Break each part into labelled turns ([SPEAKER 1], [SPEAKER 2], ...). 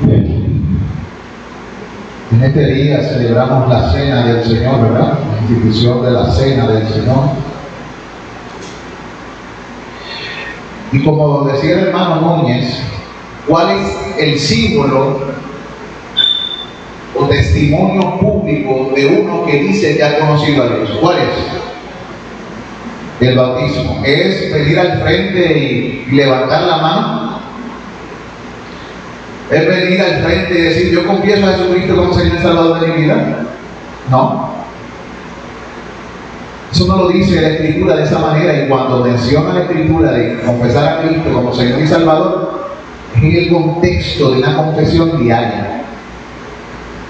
[SPEAKER 1] En este día celebramos la Cena del Señor, ¿verdad? La institución de la Cena del Señor. Y como decía el hermano Núñez, ¿cuál es el símbolo o testimonio público de uno que dice que ha conocido a Dios? ¿Cuál es? El bautismo. ¿Es venir al frente y levantar la mano? ¿Es venir al frente y decir, yo confieso a Jesucristo como Señor y Salvador de mi vida? No. Eso no lo dice la Escritura de esa manera, y cuando menciona la Escritura de confesar a Cristo como Señor y Salvador, es en el contexto de una confesión diaria,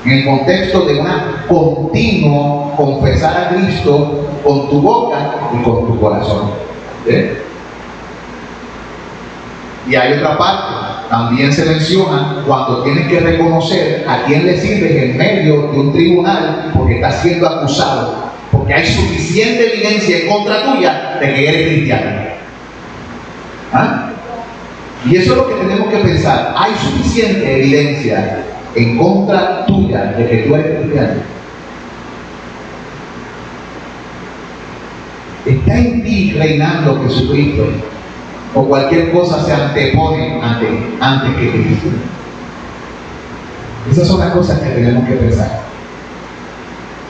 [SPEAKER 1] en el contexto de una continuo confesar a Cristo con tu boca y con tu corazón. Y hay otra parte, también se menciona cuando tienes que reconocer a quién le sirves en medio de un tribunal porque estás siendo acusado, porque hay suficiente evidencia en contra tuya de que eres cristiano. ¿Ah? Y eso es lo que tenemos que pensar. Hay suficiente evidencia en contra tuya de que tú eres cristiano. ¿Está en ti reinando Jesucristo? ¿O cualquier cosa se antepone antes que Cristo? Esas son las cosas que tenemos que pensar.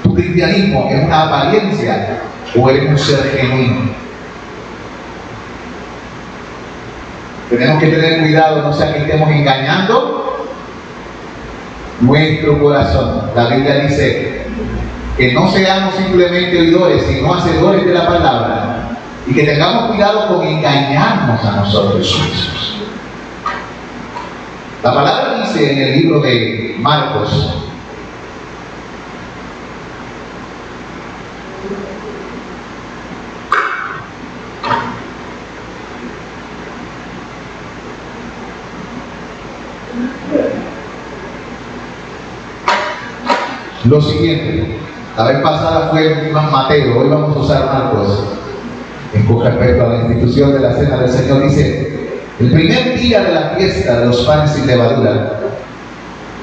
[SPEAKER 1] ¿Tu cristianismo es una apariencia o eres un ser genuino? Tenemos que tener cuidado, no sea que estemos engañando nuestro corazón. La Biblia dice que no seamos simplemente oidores, sino hacedores de la palabra, y que tengamos cuidado con engañarnos a nosotros mismos. La palabra dice en el libro de Marcos, lo siguiente. La vez pasada fue Mateo, hoy vamos a usar Marcos. Con respecto a la institución de la Cena del Señor, dice: el primer día de la fiesta de los panes sin levadura,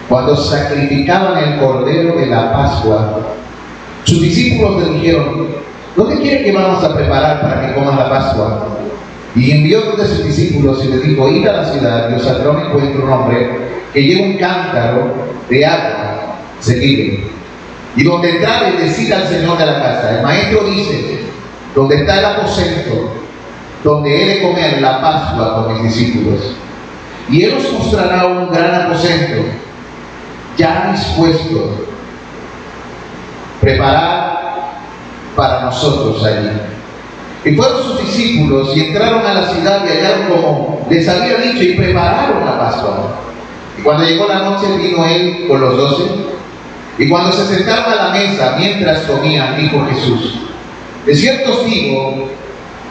[SPEAKER 1] cuando sacrificaban el cordero de la Pascua, sus discípulos le dijeron: ¿dónde quiere que vamos a preparar para que coman la Pascua? Y envió dos de sus discípulos y les dijo: id a la ciudad y os saldrá un encuentro un hombre que lleva un cántaro de agua, seguidle. Y donde entrare, decid al Señor de la casa: el maestro dice, donde está el aposento, donde he de comer la Pascua con mis discípulos. Y Él os mostrará un gran aposento, ya dispuesto, preparado para nosotros allí. Y fueron sus discípulos y entraron a la ciudad y hallaron como les había dicho y prepararon la Pascua. Y cuando llegó la noche, vino Él con los 12. Y cuando se sentaron a la mesa, mientras comían, dijo Jesús: de cierto os digo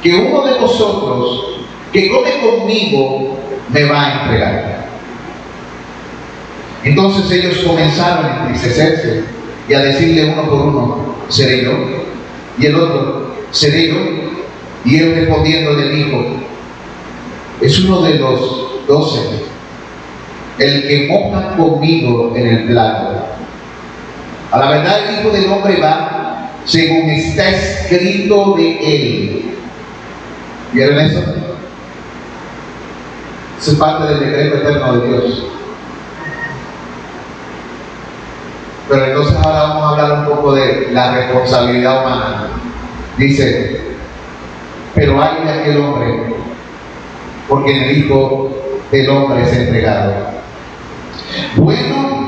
[SPEAKER 1] que uno de vosotros que come conmigo me va a entregar. Entonces ellos comenzaron a entristecerse y a decirle uno por uno: ¿seré yo? Y el otro: ¿seré yo? Y él respondiendo le dijo: es uno de los 12, el que moja conmigo en el plato. A la verdad el Hijo del Hombre va según está escrito de él. ¿Vieron eso? Eso es parte del decreto eterno de Dios. Pero entonces ahora vamos a hablar un poco de la responsabilidad humana. Dice: pero hay de aquel hombre, porque en el Hijo del Hombre es entregado. Bueno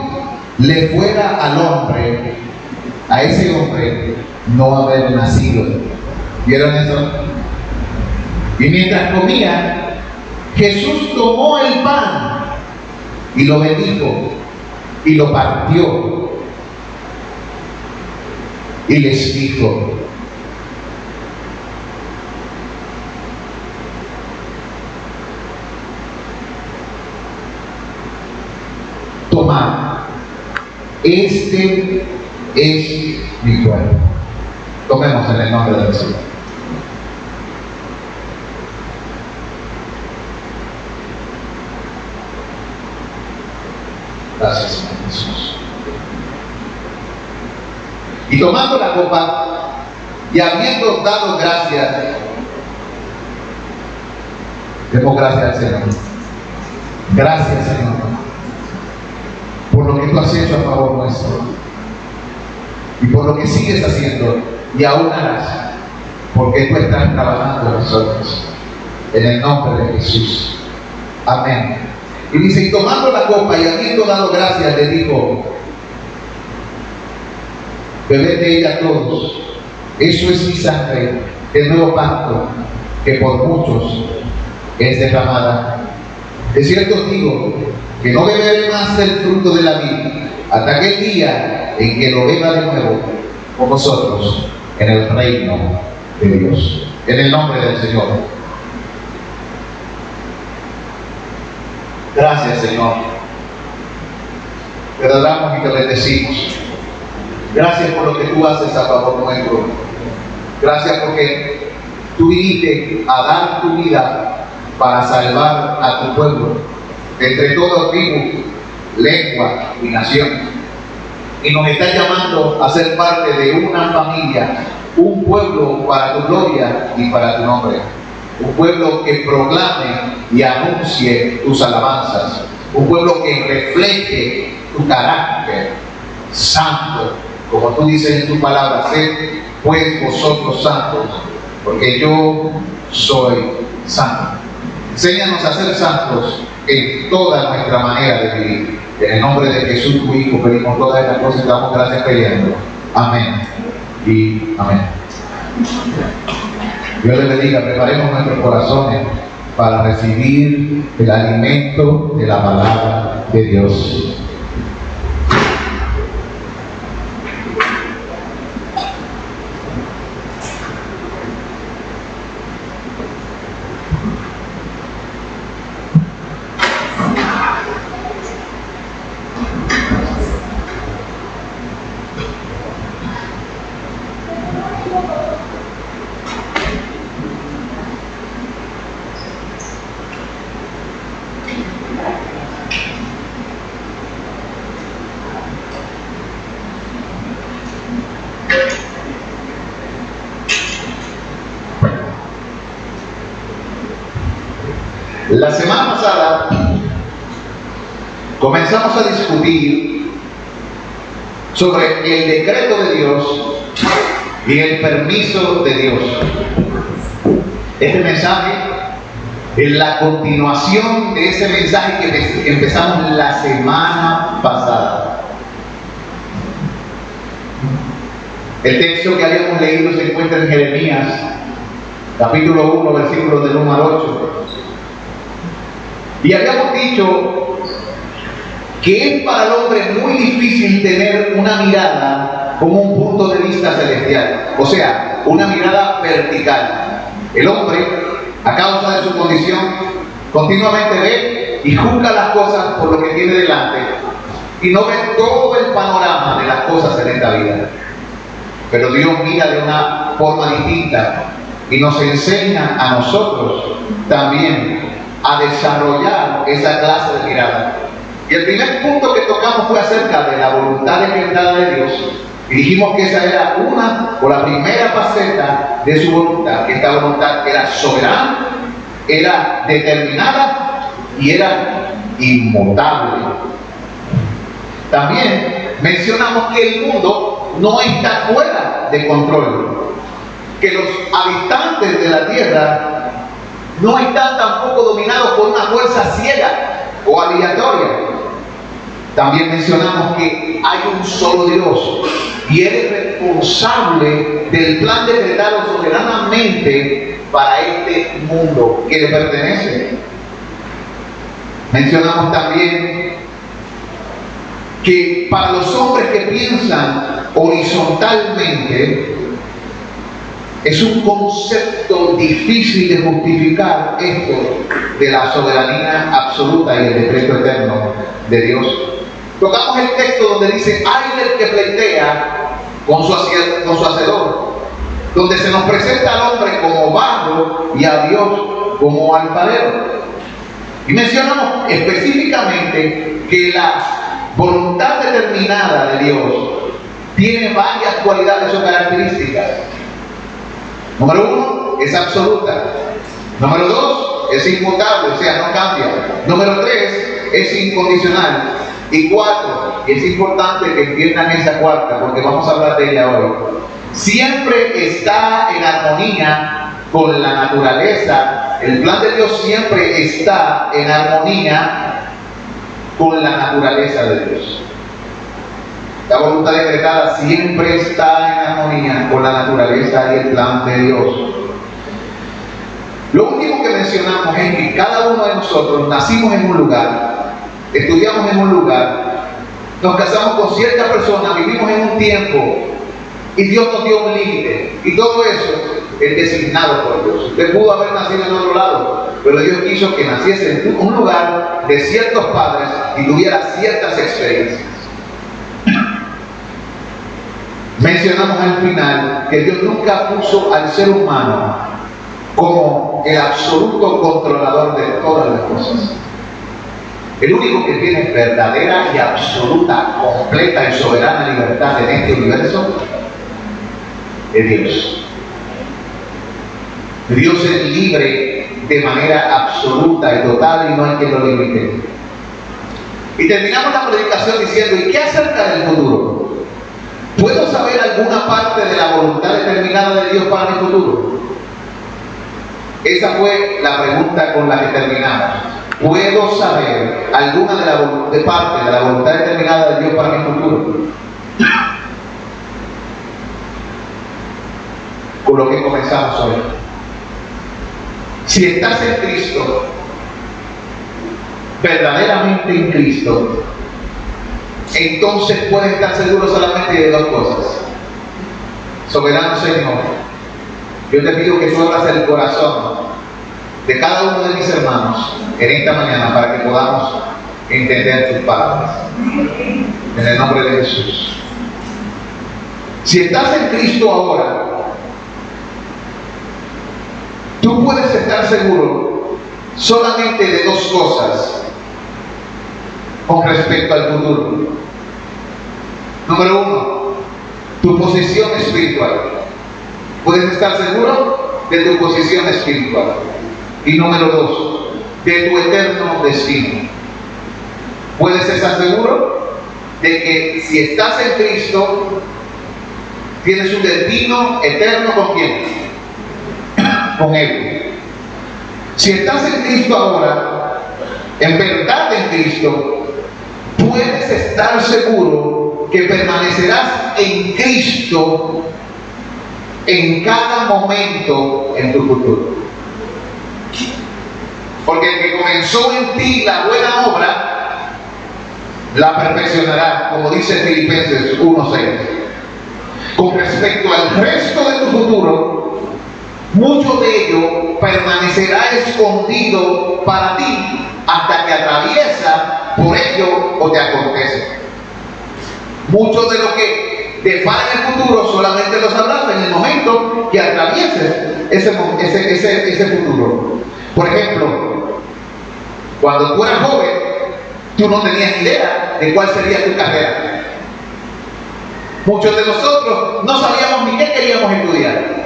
[SPEAKER 1] le fuera al hombre, a ese hombre, no haber nacido. ¿Vieron eso? Y mientras comía, Jesús tomó el pan y lo bendijo y lo partió y les dijo: tomad, este es mi cuerpo. Tomemos en el nombre de Jesús. Gracias, Señor Jesús. Y tomando la copa y habiendo dado gracias, demos gracias al Señor. Gracias, Señor, por lo que tú has hecho a favor nuestro y por lo que sigues haciendo y aún harás, porque tú estás trabajando en nosotros. En el nombre de Jesús. Amén. Y dice, y tomando la copa y habiendo dado gracias, le dijo: bebed de ella todos, eso es mi sangre del nuevo pacto, que por muchos es derramada. De cierto os digo que no beberé más del fruto de la vid hasta aquel día en que lo beba de nuevo con vosotros en el reino de Dios. En el nombre del Señor. Gracias, Señor. Te adoramos y te bendecimos. Gracias por lo que tú haces a favor nuestro. Gracias porque tú viniste a dar tu vida para salvar a tu pueblo entre toda tribu, lengua y nación. Y nos estás llamando a ser parte de una familia, un pueblo para tu gloria y para tu nombre. Un pueblo que proclame y anuncie tus alabanzas. Un pueblo que refleje tu carácter santo. Como tú dices en tu palabra, sed pues vosotros santos, porque yo soy santo. Enséñanos a ser santos en toda nuestra manera de vivir. En el nombre de Jesús, tu Hijo, pedimos todas estas cosas y damos gracias pidiendo. Amén y amén. Dios les bendiga. Preparemos nuestros corazones para recibir el alimento de la palabra de Dios. La semana pasada comenzamos a discutir sobre el decreto de Dios y el permiso de Dios. Este mensaje es la continuación de ese mensaje que empezamos la semana pasada. El texto que habíamos leído se encuentra en Jeremías, capítulo 1, versículos del 1 al 8. Y habíamos dicho que es para el hombre muy difícil tener una mirada como un punto de vista celestial, o sea, una mirada vertical. El hombre, a causa de su condición, continuamente ve y juzga las cosas por lo que tiene delante y no ve todo el panorama de las cosas en esta vida. Pero Dios mira de una forma distinta y nos enseña a nosotros también a desarrollar esa clase de mirada. Y el primer punto que tocamos fue acerca de la voluntad decretada de Dios. Y dijimos que esa era una, o la primera faceta de su voluntad, que esta voluntad era soberana, era determinada y era inmutable. También mencionamos que el mundo no está fuera de control, que los habitantes de la tierra no están tampoco dominados por una fuerza ciega o aleatoria. También mencionamos que hay un solo Dios y Él es responsable del plan decretado soberanamente para este mundo que le pertenece. Mencionamos también que para los hombres que piensan horizontalmente, es un concepto difícil de justificar esto de la soberanía absoluta y el decreto eterno de Dios. Tocamos el texto donde dice: ay del que pleitea con su hacedor, donde se nos presenta al hombre como barro y a Dios como alfarero. Y mencionamos específicamente que la voluntad determinada de Dios tiene varias cualidades o características. Número 1, es absoluta. Número 2, es inmutable, o sea, no cambia. Número 3, es incondicional. Y 4, y es importante que entiendan esa cuarta, porque vamos a hablar de ella hoy, siempre está en armonía con la naturaleza. El plan de Dios siempre está en armonía con la naturaleza de Dios. La voluntad decretada siempre está en armonía con la naturaleza y el plan de Dios. Lo último que mencionamos es que cada uno de nosotros nacimos en un lugar, estudiamos en un lugar, nos casamos con cierta persona, vivimos en un tiempo y Dios nos dio un límite. Y todo eso es designado por Dios. Usted pudo haber nacido en otro lado, pero Dios quiso que naciese en un lugar de ciertos padres y tuviera ciertas experiencias. Mencionamos al final que Dios nunca puso al ser humano como el absoluto controlador de todas las cosas. El único que tiene verdadera y absoluta, completa y soberana libertad en este universo es Dios. Dios es libre de manera absoluta y total y no hay quien lo limite. Y terminamos la predicación diciendo, ¿y qué acerca del futuro? ¿Puedo saber alguna parte de la voluntad determinada de Dios para mi futuro? Esa fue la pregunta con la que terminamos. ¿Puedo saber alguna parte de la voluntad determinada de Dios para mi futuro? Con lo que comenzamos hoy. Si estás en Cristo, verdaderamente en Cristo, entonces puedes estar seguro solamente de dos cosas. Soberano Señor, yo te pido que tú abras el corazón de cada uno de mis hermanos en esta mañana para que podamos entender tus palabras. En el nombre de Jesús. Si estás en Cristo ahora, tú puedes estar seguro solamente de dos cosas con respecto al futuro. Número 1, tu posición espiritual. Puedes estar seguro de tu posición espiritual. Y número 2, de tu eterno destino. Puedes estar seguro de que si estás en Cristo, tienes un destino eterno ¿con quién? Con Él. Si estás en Cristo ahora, en verdad en Cristo, puedes estar seguro que permanecerás en Cristo en cada momento en tu futuro. Porque el que comenzó en ti la buena obra, la perfeccionará, como dice Filipenses 1:6. Con respecto al resto de tu futuro, mucho de ello permanecerá escondido para ti hasta que atraviesa por ello o te acontece. Mucho de lo que te depara en el futuro solamente lo sabrás en el momento que atravieses ese futuro. Por ejemplo, cuando tú eras joven, tú no tenías idea de cuál sería tu carrera. Muchos de nosotros no sabíamos ni qué queríamos estudiar.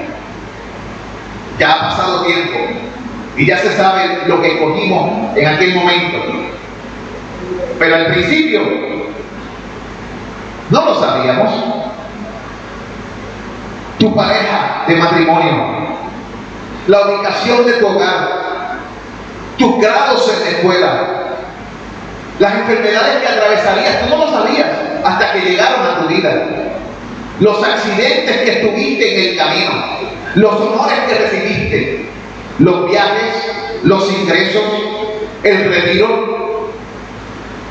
[SPEAKER 1] Ya ha pasado tiempo y ya se sabe lo que escogimos en aquel momento. Pero al principio no lo sabíamos. Tu pareja de matrimonio, la ubicación de tu hogar, tus grados en la escuela, las enfermedades que atravesarías, tú no lo sabías hasta que llegaron a tu vida. Los accidentes que estuviste en el camino, los honores que recibiste, los viajes, los ingresos, el retiro,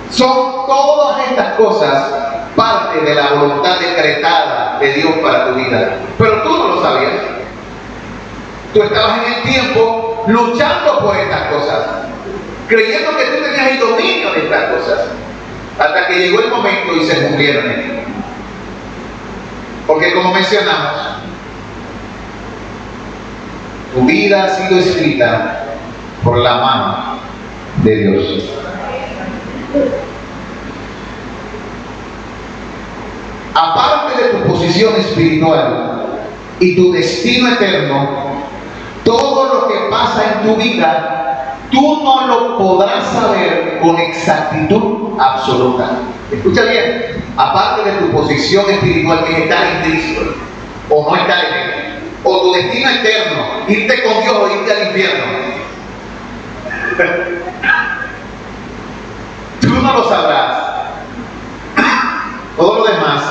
[SPEAKER 1] son todas estas cosas parte de la voluntad decretada de Dios para tu vida. Pero tú no lo sabías. Tú estabas en el tiempo luchando por estas cosas, creyendo que tú tenías el dominio de estas cosas, hasta que llegó el momento y se cumplieron en ti. Porque como mencionamos, tu vida ha sido escrita por la mano de Dios. posición espiritual y tu destino eterno, todo lo que pasa en tu vida, tú no lo podrás saber con exactitud absoluta. Escucha bien, aparte de tu posición espiritual, que es estar en Cristo, o no estar en Él, o tu destino eterno, irte con Dios o irte al infierno. Tú no lo sabrás. Todo lo demás,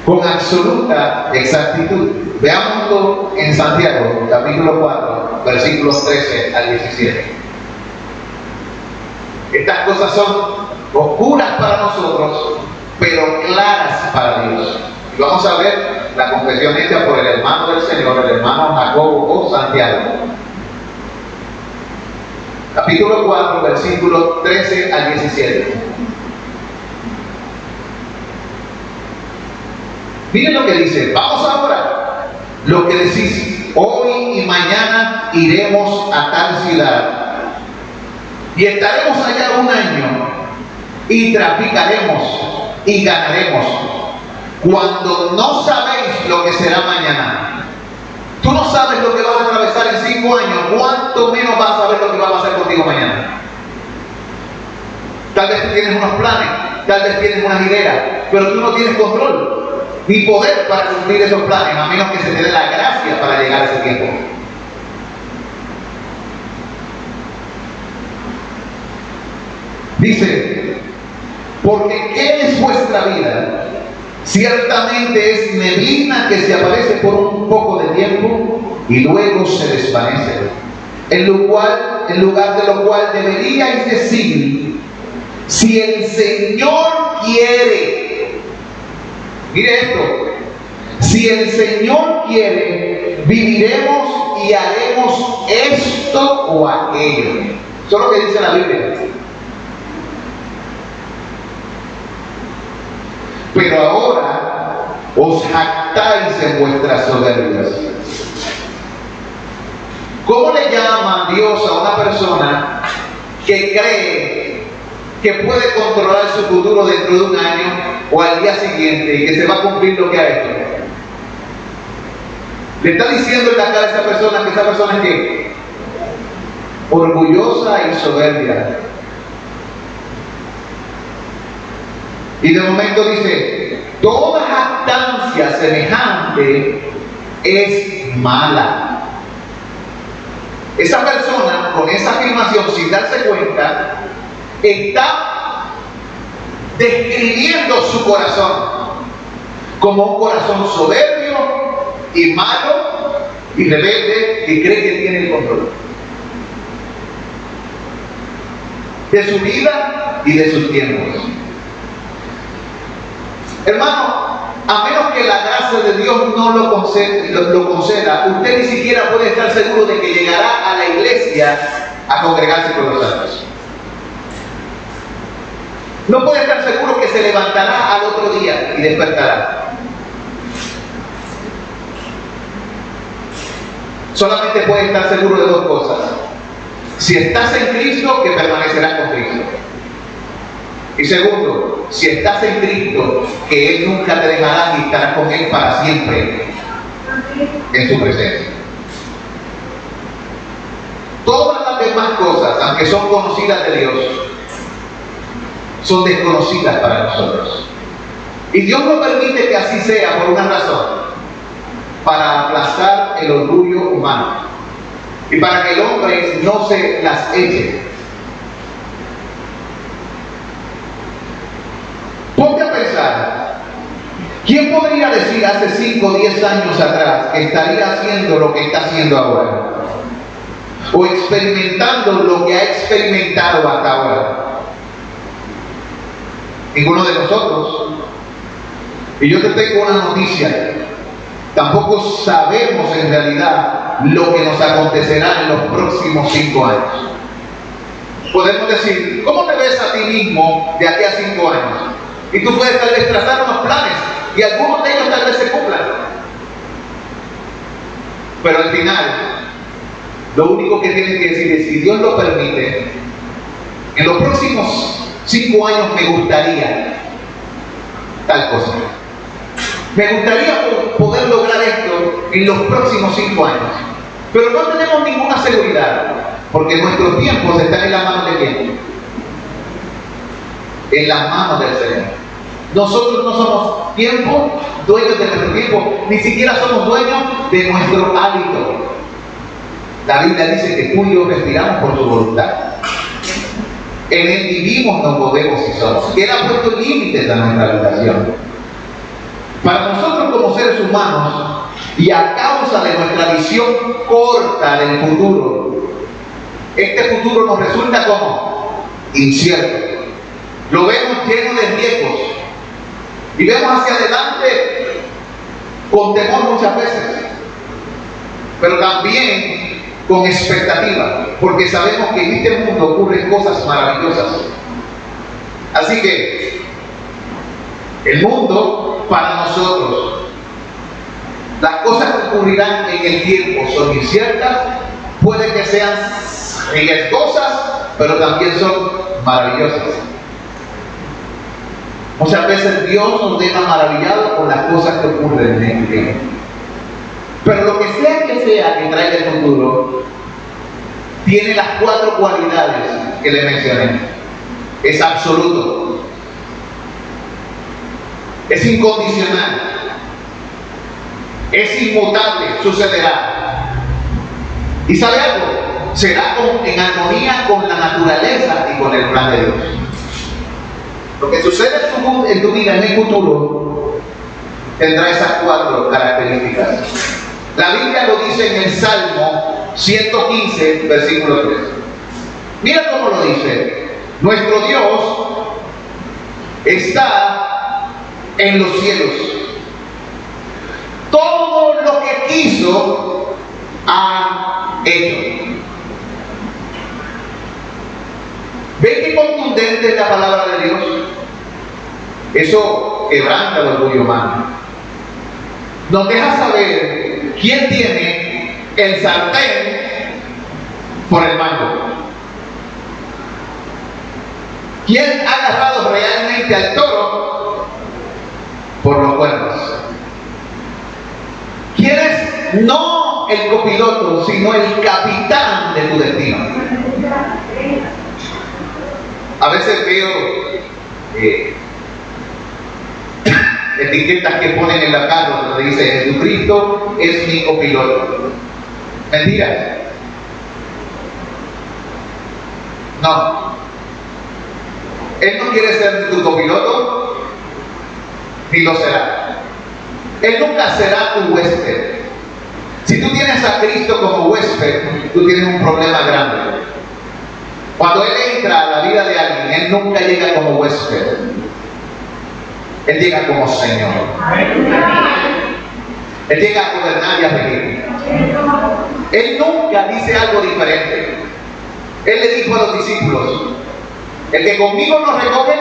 [SPEAKER 1] con absoluta exactitud. Veámoslo en Santiago, capítulo 4, versículos 13 al 17. Estas cosas son oscuras para nosotros, pero claras para Dios. Y vamos a ver la confesión hecha por el hermano del Señor, el hermano Jacobo o Santiago. Capítulo 4, versículos 13 al 17. Miren lo que dice. Vamos ahora. Lo que decís, hoy y mañana iremos a tal ciudad y estaremos allá un año y traficaremos y ganaremos, cuando no sabéis lo que será mañana. Tú no sabes lo que vas a atravesar en 5 años, ¿cuánto menos vas a saber lo que va a pasar contigo mañana? Tal vez tú tienes unos planes, tal vez tienes unas ideas, pero tú no tienes control ni poder para cumplir esos planes, a menos que se te dé la gracia para llegar a ese tiempo. Dice, porque ¿qué es vuestra vida? Ciertamente es neblina que se aparece por un poco de tiempo y luego se desvanece. En lugar de lo cual deberíais decir, si el Señor quiere, mire esto, si el Señor quiere, viviremos y haremos esto o aquello. Eso es lo que dice la Biblia. Pero ahora os jactáis en vuestras soberbias. ¿Cómo le llama Dios a una persona que cree que puede controlar su futuro dentro de un año o al día siguiente y que se va a cumplir lo que ha hecho? Le está diciendo en la cara a esa persona que esa persona es ¿qué? Orgullosa y soberbia. Y de momento dice, toda jactancia semejante es mala. Esa persona, con esa afirmación, sin darse cuenta, está describiendo su corazón como un corazón soberbio y malo y rebelde que cree que tiene el control de su vida y de sus tiempos. Hermano, a menos que la gracia de Dios no lo conceda, usted ni siquiera puede estar seguro de que llegará a la iglesia a congregarse con los santos. No puede estar seguro que se levantará al otro día y despertará. Solamente puede estar seguro de 2 cosas. Si estás en Cristo, que permanecerás con Cristo. Y segundo, si estás en Cristo, que Él nunca te dejará y estarás con Él para siempre en su presencia. Todas las demás cosas, aunque son conocidas de Dios, son desconocidas para nosotros. Y Dios no permite que así sea por una razón: para aplastar el orgullo humano y para que el hombre no se las eche. Ponte a pensar, ¿quién podría decir hace 5 o 10 años atrás que estaría haciendo lo que está haciendo ahora? O experimentando lo que ha experimentado hasta ahora. Ninguno de nosotros. Y yo te tengo una noticia: tampoco sabemos en realidad lo que nos acontecerá en los próximos 5 años. Podemos decir, ¿cómo te ves a ti mismo de aquí a 5 años? Y tú puedes tal vez trazar unos planes y algunos de ellos tal vez se cumplan. Pero al final, lo único que tienes que decir es, si Dios lo permite, en los próximos 5 años me gustaría tal cosa. Me gustaría poder lograr esto en los próximos 5 años, pero no tenemos ninguna seguridad, porque nuestros tiempos están en la mano de ¿quién? En la mano del Señor. Nosotros no somos tiempo, dueños de nuestro tiempo, ni siquiera somos dueños de nuestro hálito. La Biblia dice que tú y yo respiramos por su voluntad. En Él vivimos, nos movemos y somos. Él ha puesto límites a nuestra habitación. Para nosotros como seres humanos, y a causa de nuestra visión corta del futuro, este futuro nos resulta como incierto. Lo vemos lleno de riesgos y vemos hacia adelante con temor muchas veces, pero también con expectativa, porque sabemos que en este mundo ocurren cosas maravillosas. Así que el mundo para nosotros, las cosas que ocurrirán en el tiempo son inciertas, puede que sean riesgosas, pero también son maravillosas. Muchas veces Dios nos deja maravillados con las cosas que ocurren en el tiempo. Pero lo que sea que traiga el futuro, tiene las 4 cualidades que le mencioné. Es absoluto, es incondicional, es inmutable, sucederá. ¿Y sabe algo? Será en armonía con la naturaleza y con el plan de Dios. Lo que sucede en tu vida en el futuro tendrá esas 4 características. La Biblia lo dice en el Salmo 115, versículo 3. Mira cómo lo dice. Nuestro Dios está en los cielos. Todo lo que quiso ha hecho. ¿Ven qué contundente es la palabra de Dios? Eso quebranta el orgullo humano. Nos deja saber quién tiene el sartén por el mango. ¿Quién ha agarrado realmente al toro por los cuernos? ¿Quién es no el copiloto, sino el capitán de tu destino? A veces veo etiquetas que ponen en la carro donde dice Jesucristo es mi copiloto. Mentira. No. Él no quiere ser tu copiloto, ni lo será. Él nunca será tu huésped. Si tú tienes a Cristo como huésped, tú tienes un problema grande. Cuando Él entra a la vida de alguien, Él nunca llega como huésped. Él llega como Señor. Él llega a gobernar y a regir. Él nunca dice algo diferente. Él le dijo a los discípulos: el que conmigo no recoge,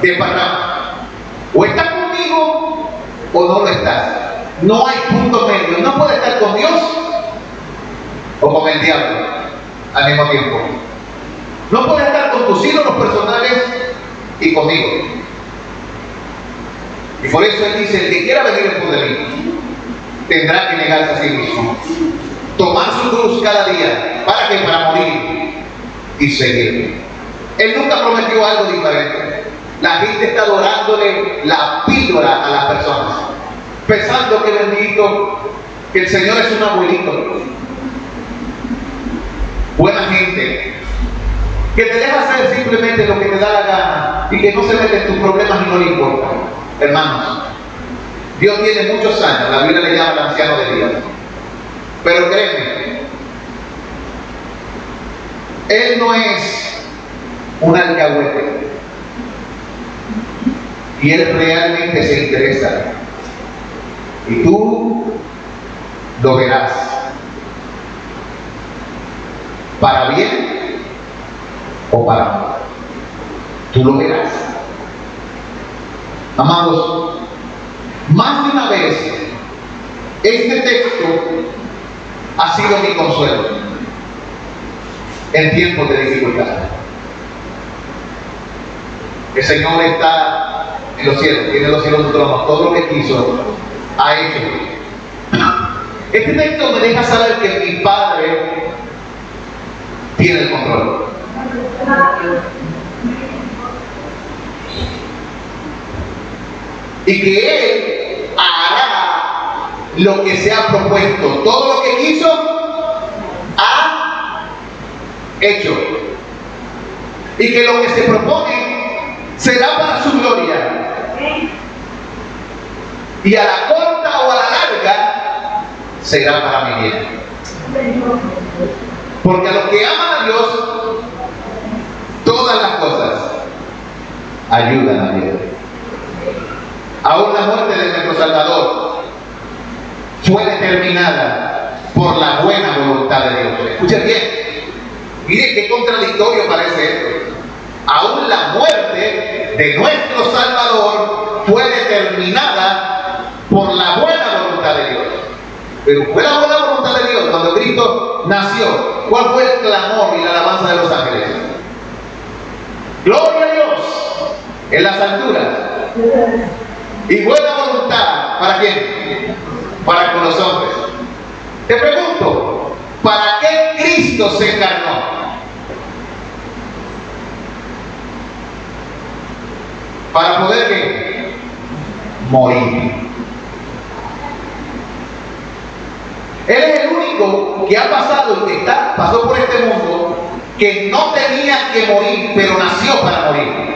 [SPEAKER 1] de parrama. O estás conmigo o no lo estás. No hay punto medio. No puede estar con Dios o con el diablo al mismo tiempo. No puede estar con tus ídolos personales y conmigo. Y por eso Él dice: el que quiera venir en pos de mí tendrá que negarse a sí mismo, tomar su cruz cada día. ¿Para qué? Para morir y seguir. Él nunca prometió algo diferente. La gente está adorándole la píldora a las personas, pensando que bendito, que el Señor es un abuelito, buena gente, que te deja hacer simplemente lo que te da la gana y que no se mete en tus problemas y no le importa. Hermanos, Dios tiene muchos años, la Biblia le llama el anciano de días, pero créeme, Él no es un alcahuete, y Él realmente se interesa, y tú lo verás, para bien o para mal, tú lo verás. Amados, más de una vez este texto ha sido mi consuelo en tiempos de dificultad. El Señor está en los cielos, tiene los cielos su trono, todo lo que quiso ha hecho. Este texto me deja saber que mi Padre tiene el control. Y que Él hará lo que se ha propuesto. Todo lo que quiso ha hecho. Y que lo que se propone será para su gloria. Y a la corta o a la larga será para mi bien. Porque a los que aman a Dios, todas las cosas ayudan a Dios. Aún la muerte de nuestro Salvador fue determinada por la buena voluntad de Dios. Escuchen bien. Miren qué contradictorio parece esto. Aún la muerte de nuestro Salvador fue determinada por la buena voluntad de Dios. Pero fue la buena voluntad de Dios cuando Cristo nació. ¿Cuál fue el clamor y la alabanza de los ángeles? Gloria a Dios en las alturas. Y buena voluntad, ¿para quién? Para con los hombres. Te pregunto, ¿para qué Cristo se encarnó? Para poder ¿qué? Morir. Él es el único que ha pasado y que pasó por este mundo que no tenía que morir, pero nació para morir.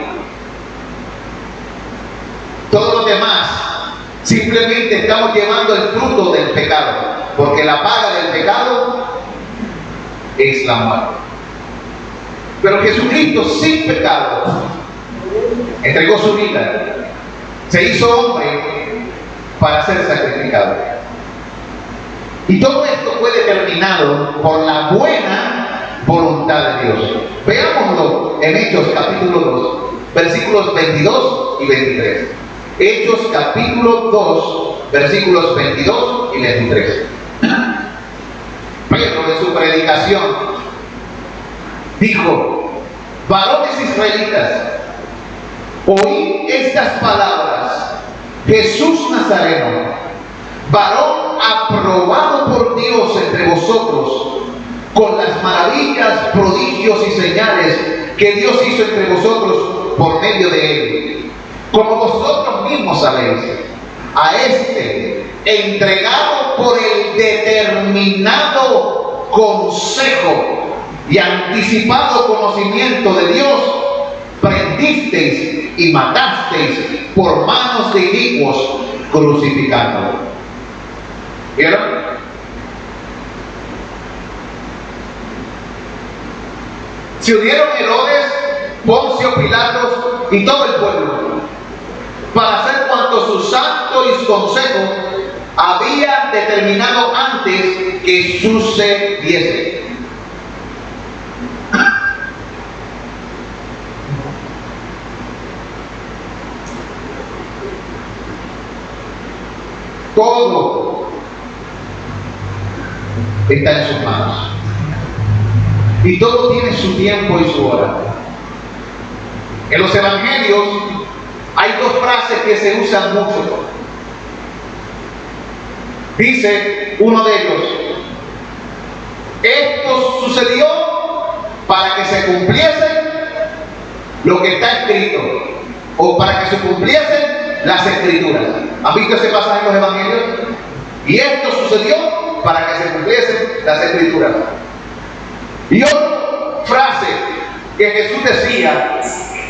[SPEAKER 1] Todos los demás simplemente estamos llevando el fruto del pecado, porque la paga del pecado es la muerte. Pero Jesucristo, sin pecado, entregó su vida, se hizo hombre para ser sacrificado. Y todo esto fue determinado por la buena voluntad de Dios. Veámoslo en Hechos capítulo 2, versículos 22 y 23. Hechos capítulo 2, versículos 22 y 23. Pedro en su predicación dijo: varones israelitas, oíd estas palabras. Jesús Nazareno, varón aprobado por Dios entre vosotros, con las maravillas, prodigios y señales que Dios hizo entre vosotros por medio de él, como vosotros mismos sabéis, a este entregado por el determinado consejo y anticipado conocimiento de Dios, prendisteis y matasteis por manos de inicuos, crucificándolo. ¿Vieron? Se unieron Herodes, Poncio Pilatos y todo el pueblo para hacer cuanto su santo y su consejo había determinado antes que sucediese. Todo está en sus manos. Y todo tiene su tiempo y su hora. En los evangelios hay dos frases que se usan mucho. Dice uno de ellos: esto sucedió para que se cumpliese lo que está escrito, o para que se cumpliesen las escrituras. ¿Han visto ese pasaje en los evangelios? Y esto sucedió para que se cumpliesen las escrituras. Y otra frase que Jesús decía: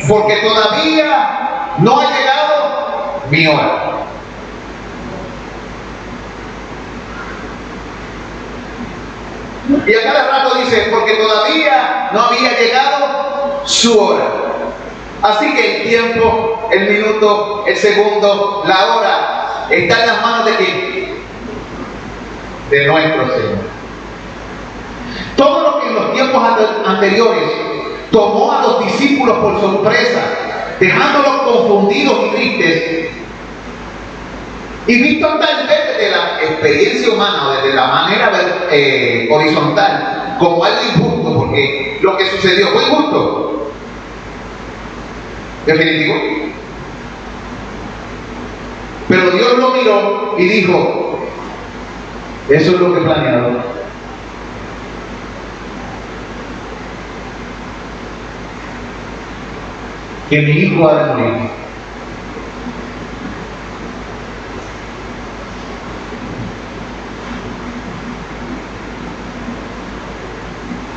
[SPEAKER 1] porque todavía no ha llegado mi hora. Y a cada rato dice: porque todavía no había llegado su hora. Así que el tiempo, el minuto, el segundo, la hora está en las manos de ¿quién? De nuestro Señor. Todo lo que en los tiempos anteriores tomó a los discípulos por sorpresa, dejándolos confundidos y tristes, y visto tal vez desde la experiencia humana o desde la manera horizontal como algo injusto, porque lo que sucedió fue injusto, definitivo. Pero Dios lo miró y dijo, eso es lo que he planeado. Que mi hijo ha de morir.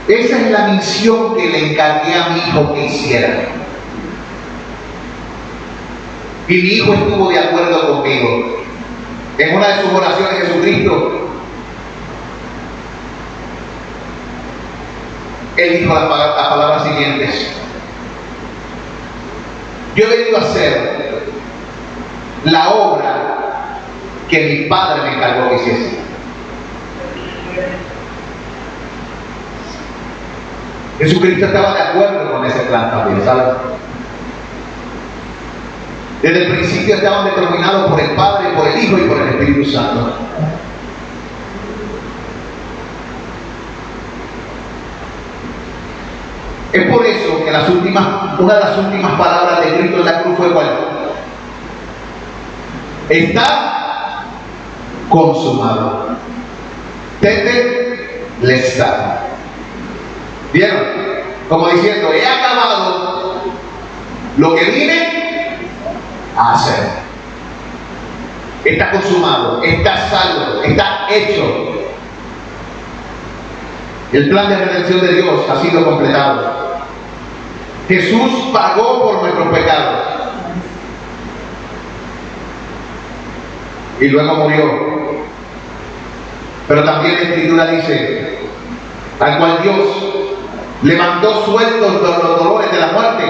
[SPEAKER 1] Esa es la misión que le encargué a mi hijo que hiciera. Y mi hijo estuvo de acuerdo conmigo. En una de sus oraciones, Jesucristo, él dijo las palabras siguientes: yo he venido a hacer la obra que mi Padre me encargó que hiciese. Jesucristo estaba de acuerdo con ese plan también, ¿sabes? Desde el principio estaban determinados por el Padre, por el Hijo y por el Espíritu Santo. Es por eso que una de las últimas palabras de Cristo en la cruz fue ¿cuál? Está consumado. Tetelestai. ¿Vieron? Como diciendo, he acabado lo que vine a hacer. Está consumado, está salvo, está hecho. El plan de redención de Dios ha sido completado. Jesús pagó por nuestros pecados y luego murió. Pero también la Escritura dice, al cual Dios levantó sueltos los dolores de la muerte,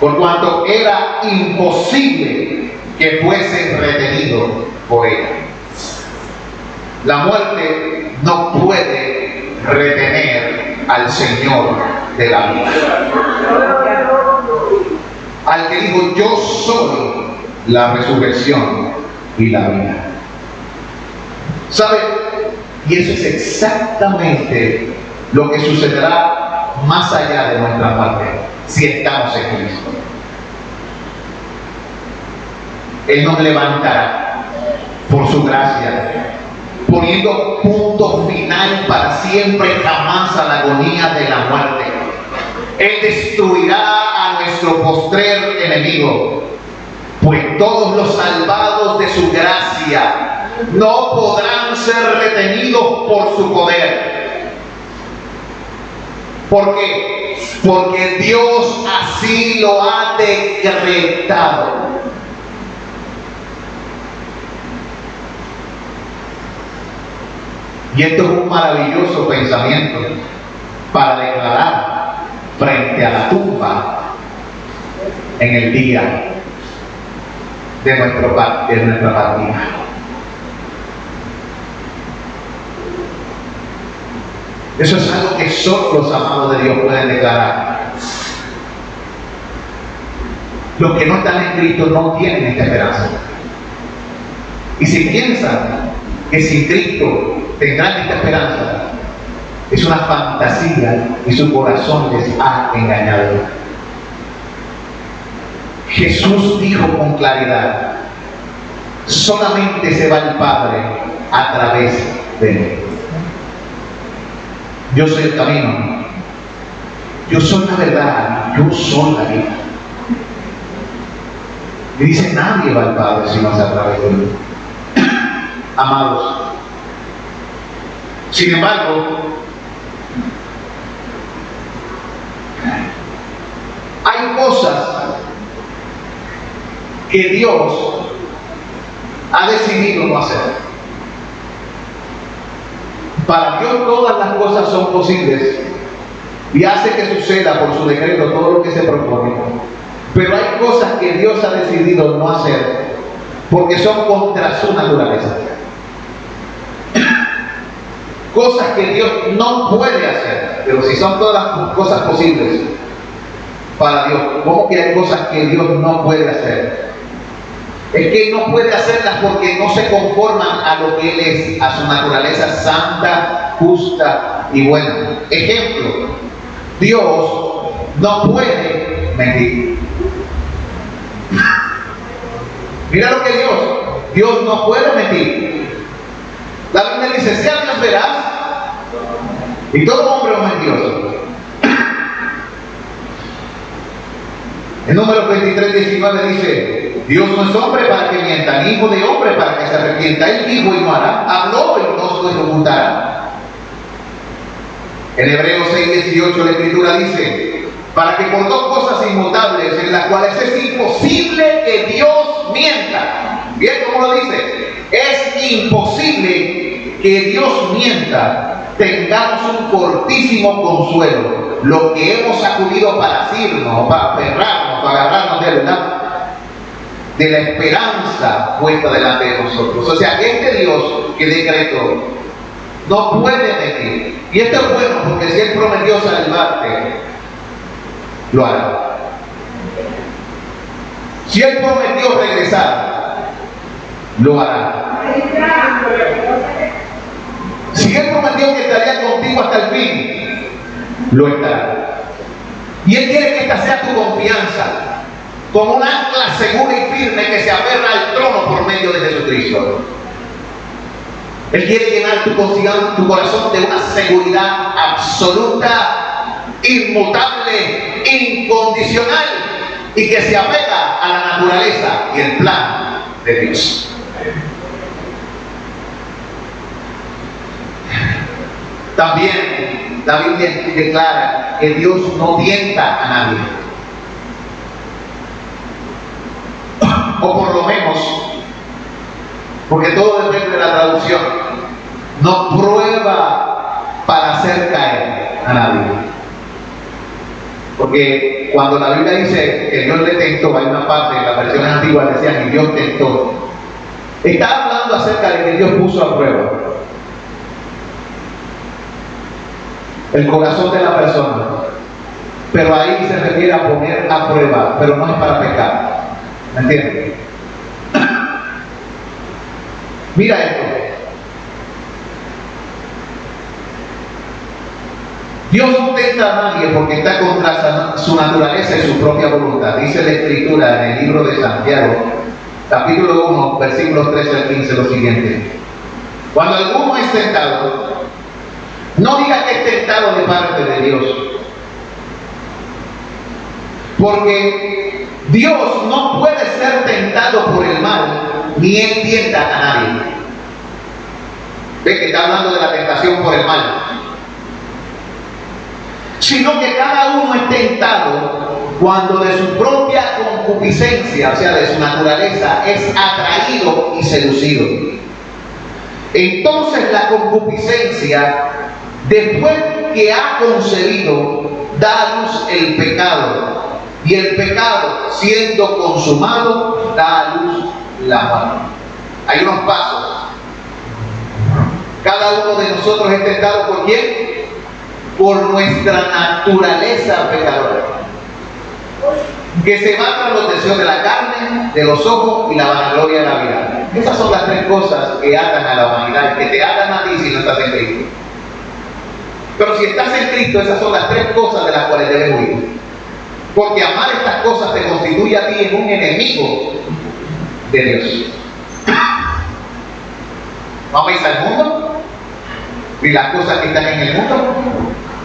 [SPEAKER 1] por cuanto era imposible que fuese retenido por ella. La muerte no puede retener al Señor de la vida. Al que dijo, yo soy la resurrección y la vida. ¿Sabe? Y eso es exactamente lo que sucederá más allá de nuestra muerte, si estamos en Cristo. Él nos levantará por su gracia, poniendo punto final para siempre jamás a la agonía de la muerte. Él destruirá a nuestro postrer enemigo, pues todos los salvados de su gracia no podrán ser retenidos por su poder. ¿Por qué? Porque Dios así lo ha decretado. Y esto es un maravilloso pensamiento para declarar frente a la tumba en el día de nuestra partida. Eso es algo que solo los amados de Dios pueden declarar. Los que no están en Cristo no tienen esta esperanza. Y si piensan que sin Cristo tendrán esta esperanza, es una fantasía y su corazón les ha engañado. Jesús dijo con claridad, solamente se va el Padre a través de mí. Yo soy el camino, yo soy la verdad, yo soy la vida. Y dice, nadie va al Padre si no es a través de mí. Amados, sin embargo, hay cosas que Dios ha decidido no hacer. Para Dios todas las cosas son posibles y hace que suceda por su decreto todo lo que se propone. Pero hay cosas que Dios ha decidido no hacer porque son contra su naturaleza. Cosas que Dios no puede hacer, pero si son todas las cosas posibles para Dios, ¿cómo que hay cosas que Dios no puede hacer? Es que no puede hacerlas porque no se conforman a lo que Él es, a su naturaleza santa, justa y buena. Ejemplo, Dios no puede mentir. Mira lo que Dios Dios no puede mentir. La Biblia dice, sea Dios veraz y todo hombre es mentiroso. En Números 23, 19 dice, Dios no es hombre para que mienta, ni hijo de hombre para que se arrepienta. Él dijo y no hará, habló y no se ocultará. En Hebreos 6, 18 la Escritura dice, para que por dos cosas inmutables, en las cuales es imposible que Dios mienta. ¿Bien cómo lo dice? Es imposible que Dios mienta, tengamos un fortísimo consuelo, lo que hemos acudido para asirnos, para aferrarnos, para agarrarnos de la esperanza puesta delante de nosotros. O sea, este Dios que decretó no puede mentir. Y esto es bueno porque si Él prometió salvarte, lo hará. Si Él prometió regresar, lo hará. Si Él prometió que estaría contigo hasta el fin, lo estará. Y Él quiere que esta sea tu confianza, como un ancla segura y firme que se aferra al trono por medio de Jesucristo. Él quiere llenar tu corazón de una seguridad absoluta, inmutable, incondicional, y que se apega a la naturaleza y el plan de Dios. También la Biblia declara que Dios no tienta a nadie. O por lo menos, porque todo depende de la traducción, no prueba para hacer caer a nadie. Porque cuando la Biblia dice que Dios le tentó, hay una parte en las versiones antiguas decían que Dios tentó. Está hablando acerca de que Dios puso a prueba el corazón de la persona, pero ahí se refiere a poner a prueba, pero no es para pecar. ¿Me entiendes? Mira esto. Dios no tenta a nadie porque está contra su naturaleza y su propia voluntad. Dice la Escritura en el libro de Santiago, capítulo 1, versículos 13 al 15, lo siguiente. Cuando alguno es tentado, no diga que es tentado de parte de Dios, porque Dios no puede ser tentado por el mal, ni Él tienta a nadie. ¿Ve que está hablando de la tentación por el mal? Sino que cada uno es tentado cuando de su propia concupiscencia, o sea, de su naturaleza, es atraído y seducido. Entonces la concupiscencia, después que ha concebido, da a luz el pecado. Y el pecado, siendo consumado, da a luz la muerte. Hay unos pasos. Cada uno de nosotros es tentado ¿por quién? Por nuestra naturaleza pecadora, que se va tras los deseos de la carne, de los ojos y la vanagloria de la vida. Esas son las tres cosas que atan a la humanidad, que te atan a ti si no estás en Cristo. Pero si estás en Cristo, esas son las tres cosas de las cuales debes huir. Porque amar estas cosas te constituye a ti en un enemigo de Dios. Vamos a ir al mundo y las cosas que están en el mundo,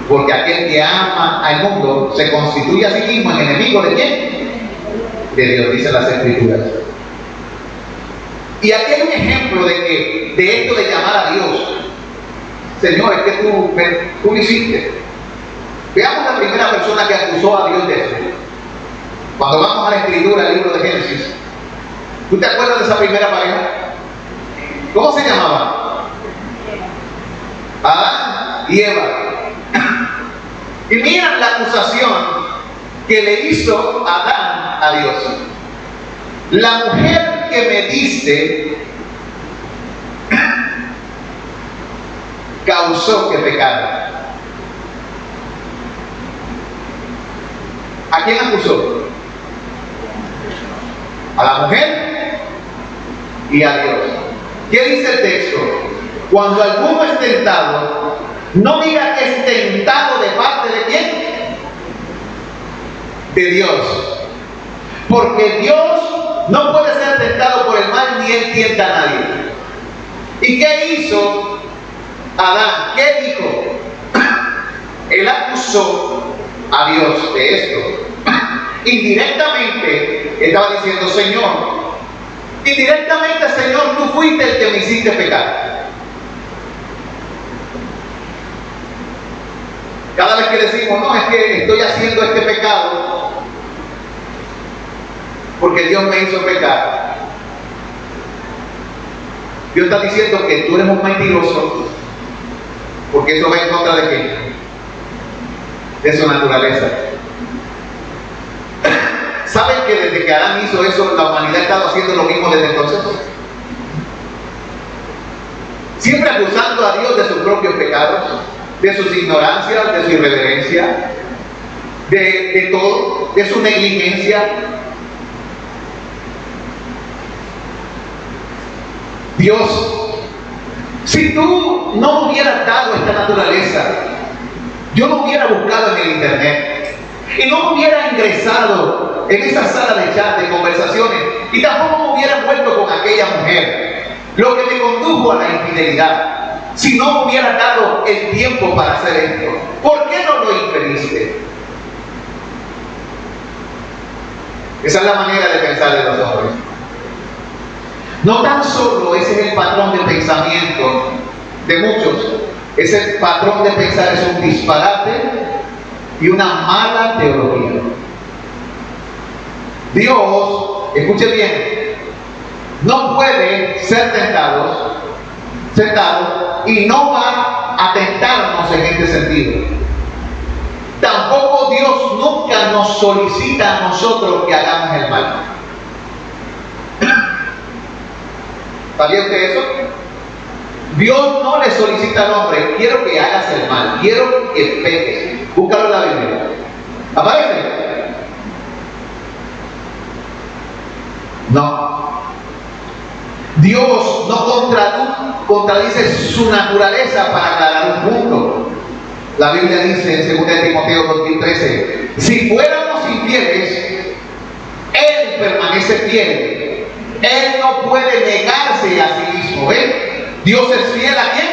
[SPEAKER 1] porque aquel que ama al mundo se constituye a sí mismo en enemigo ¿de quién? De Dios, dicen las Escrituras. Y aquí hay un ejemplo de esto de llamar a Dios. Señor, es que tú lo hiciste. Veamos la primera persona que acusó a Dios de eso. Cuando vamos a la Escritura, el libro de Génesis, ¿tú te acuerdas de esa primera pareja? ¿Cómo se llamaba? Adán y Eva. Y miren la acusación que le hizo Adán a Dios. La mujer que me diste causó que pecara. ¿A quién acusó? A la mujer y a Dios. ¿Qué dice el texto? Cuando alguno es tentado, no diga que es tentado de parte de quién. De Dios. Porque Dios no puede ser tentado por el mal, ni ni él tienta a nadie. ¿Y qué hizo Adán? ¿Qué dijo? Él acusó a Dios de esto. Indirectamente estaba diciendo: Señor, indirectamente, Señor, tú fuiste el que me hiciste pecar. Cada vez que decimos: no, es que estoy haciendo este pecado porque Dios me hizo pecar, Dios está diciendo que tú eres un mentiroso, porque eso va en contra de ¿qué? De su naturaleza. ¿Saben que desde que Adán hizo eso, la humanidad ha estado haciendo lo mismo desde entonces? Siempre acusando a Dios de sus propios pecados, de sus ignorancias, de su irreverencia, de todo, de su negligencia. Dios, si tú no me hubieras dado esta naturaleza, yo no hubiera buscado en el internet y no hubiera ingresado en esa sala de chat, de conversaciones, y tampoco me hubiera vuelto con aquella mujer, lo que me condujo a la infidelidad. Si no me hubiera dado el tiempo para hacer esto, ¿por qué no lo impediste? Esa es la manera de pensar de los hombres. No tan solo ese es el patrón de pensamiento de muchos, ese patrón de pensar es un disparate y una mala teología. Dios, escuche bien, no puede ser sentado y no va a tentarnos en este sentido. Tampoco Dios nunca nos solicita a nosotros que hagamos el mal. ¿Sabía usted eso? Dios no le solicita al hombre: quiero que hagas el mal, quiero que peques. Búscalo en la Biblia. ¿Aparece? No. Dios no contradice su naturaleza para aclarar un punto. La Biblia dice en 2 Timoteo 2:13: si fuéramos infieles, Él permanece fiel. Él no puede negarse a sí mismo. ¿Ven? Dios es fiel ¿a quién?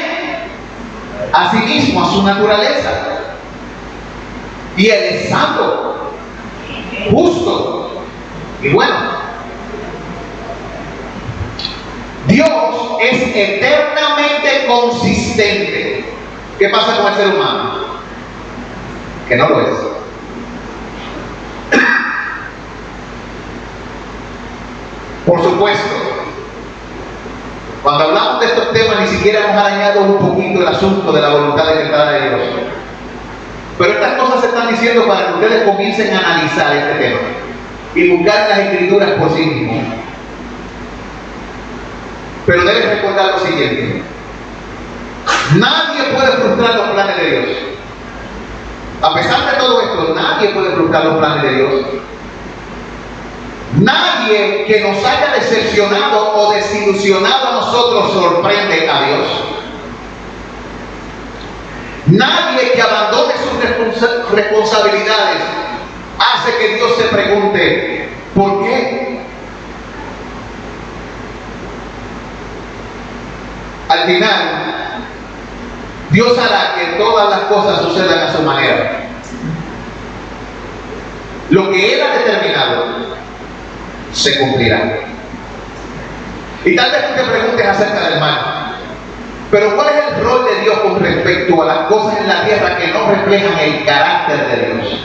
[SPEAKER 1] A sí mismo, a su naturaleza. Y Él es santo, justo y bueno. Dios es eternamente consistente. ¿Qué pasa con el ser humano? Que no lo es. Por supuesto, cuando hablamos de estos temas ni siquiera hemos arañado un poquito el asunto de la voluntad decretada de Dios. Pero estas cosas se están diciendo para que ustedes comiencen a analizar este tema y buscar las escrituras por sí mismos. Pero deben recordar lo siguiente: nadie puede frustrar los planes de Dios. A pesar de todo esto, nadie puede frustrar los planes de Dios. Nadie que nos haya decepcionado o desilusionado a nosotros sorprende a Dios. Nadie que abandone sus responsabilidades hace que Dios se pregunte: ¿por qué? Al final, Dios hará que todas las cosas sucedan a su manera. Lo que Él ha determinado se cumplirá. Y tal vez tú te preguntes acerca del mal, pero ¿cuál es el rol de Dios con respecto a las cosas en la tierra que no reflejan el carácter de Dios?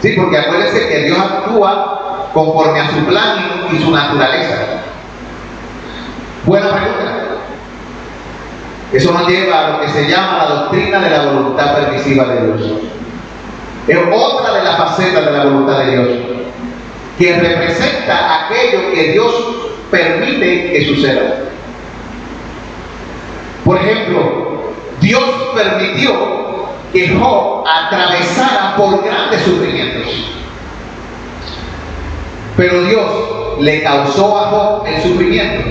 [SPEAKER 1] Sí, porque acuérdense que Dios actúa conforme a su plan y su naturaleza. Buena pregunta. Eso nos lleva a lo que se llama la doctrina de la voluntad permisiva de Dios. Es otra de las facetas de la voluntad de Dios, que representa aquello que Dios permite que suceda. Por ejemplo, Dios permitió que Job atravesara por grandes sufrimientos, pero Dios le causó a Job el sufrimiento.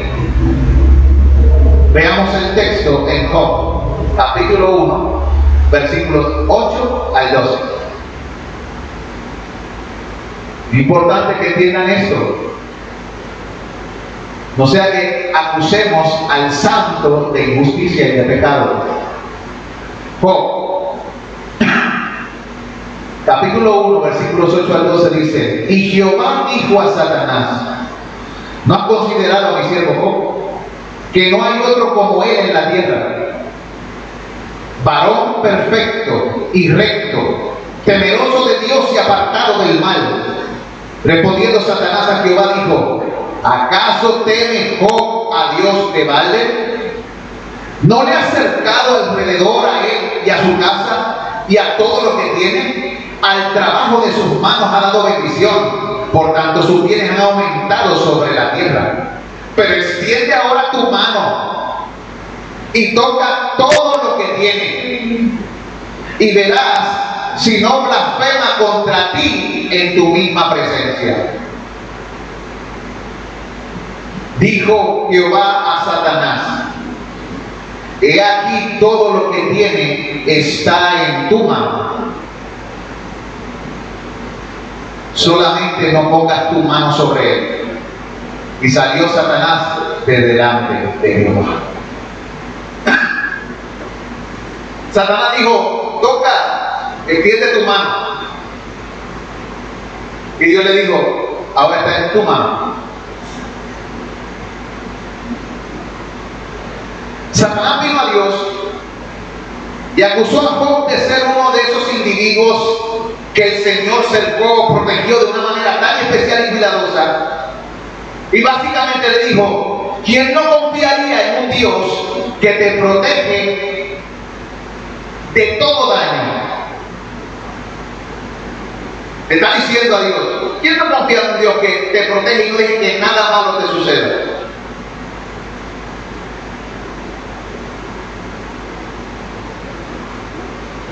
[SPEAKER 1] Veamos el texto en Job, capítulo 1, versículos 8 al 12. Es importante que entiendan esto. No sea que acusemos al santo de injusticia y de pecado. Job, capítulo 1, versículos 8 al 12 dice: y Jehová dijo a Satanás: ¿no has considerado a mi siervo Job, que no hay otro como él en la tierra, varón perfecto y recto, temeroso de Dios y apartado del mal? Respondiendo Satanás a Jehová dijo: ¿acaso teme Job a Dios de balde? ¿No le ha acercado alrededor a él y a su casa y a todo lo que tiene? Al trabajo de sus manos ha dado bendición, por tanto sus bienes han aumentado sobre la tierra. Pero extiende ahora tu mano y toca todo lo que tiene, y verás si no blasfema contra ti en tu misma presencia. Dijo Jehová a Satanás: he aquí todo lo que tiene está en tu mano, solamente no pongas tu mano sobre él. Y salió Satanás de delante de Jehová. Satanás dijo: toca, extiende tu mano. Y Dios le dijo: ahora está en tu mano. Satanás vino a Dios y acusó a Job de ser uno de esos individuos que el Señor cercó, protegió de una manera tan especial y cuidadosa. Y básicamente le dijo: ¿quién no confiaría en un Dios que te protege de todo daño? Le está diciendo a Dios: ¿quién no confía en un Dios que te protege y no deje que nada malo te suceda?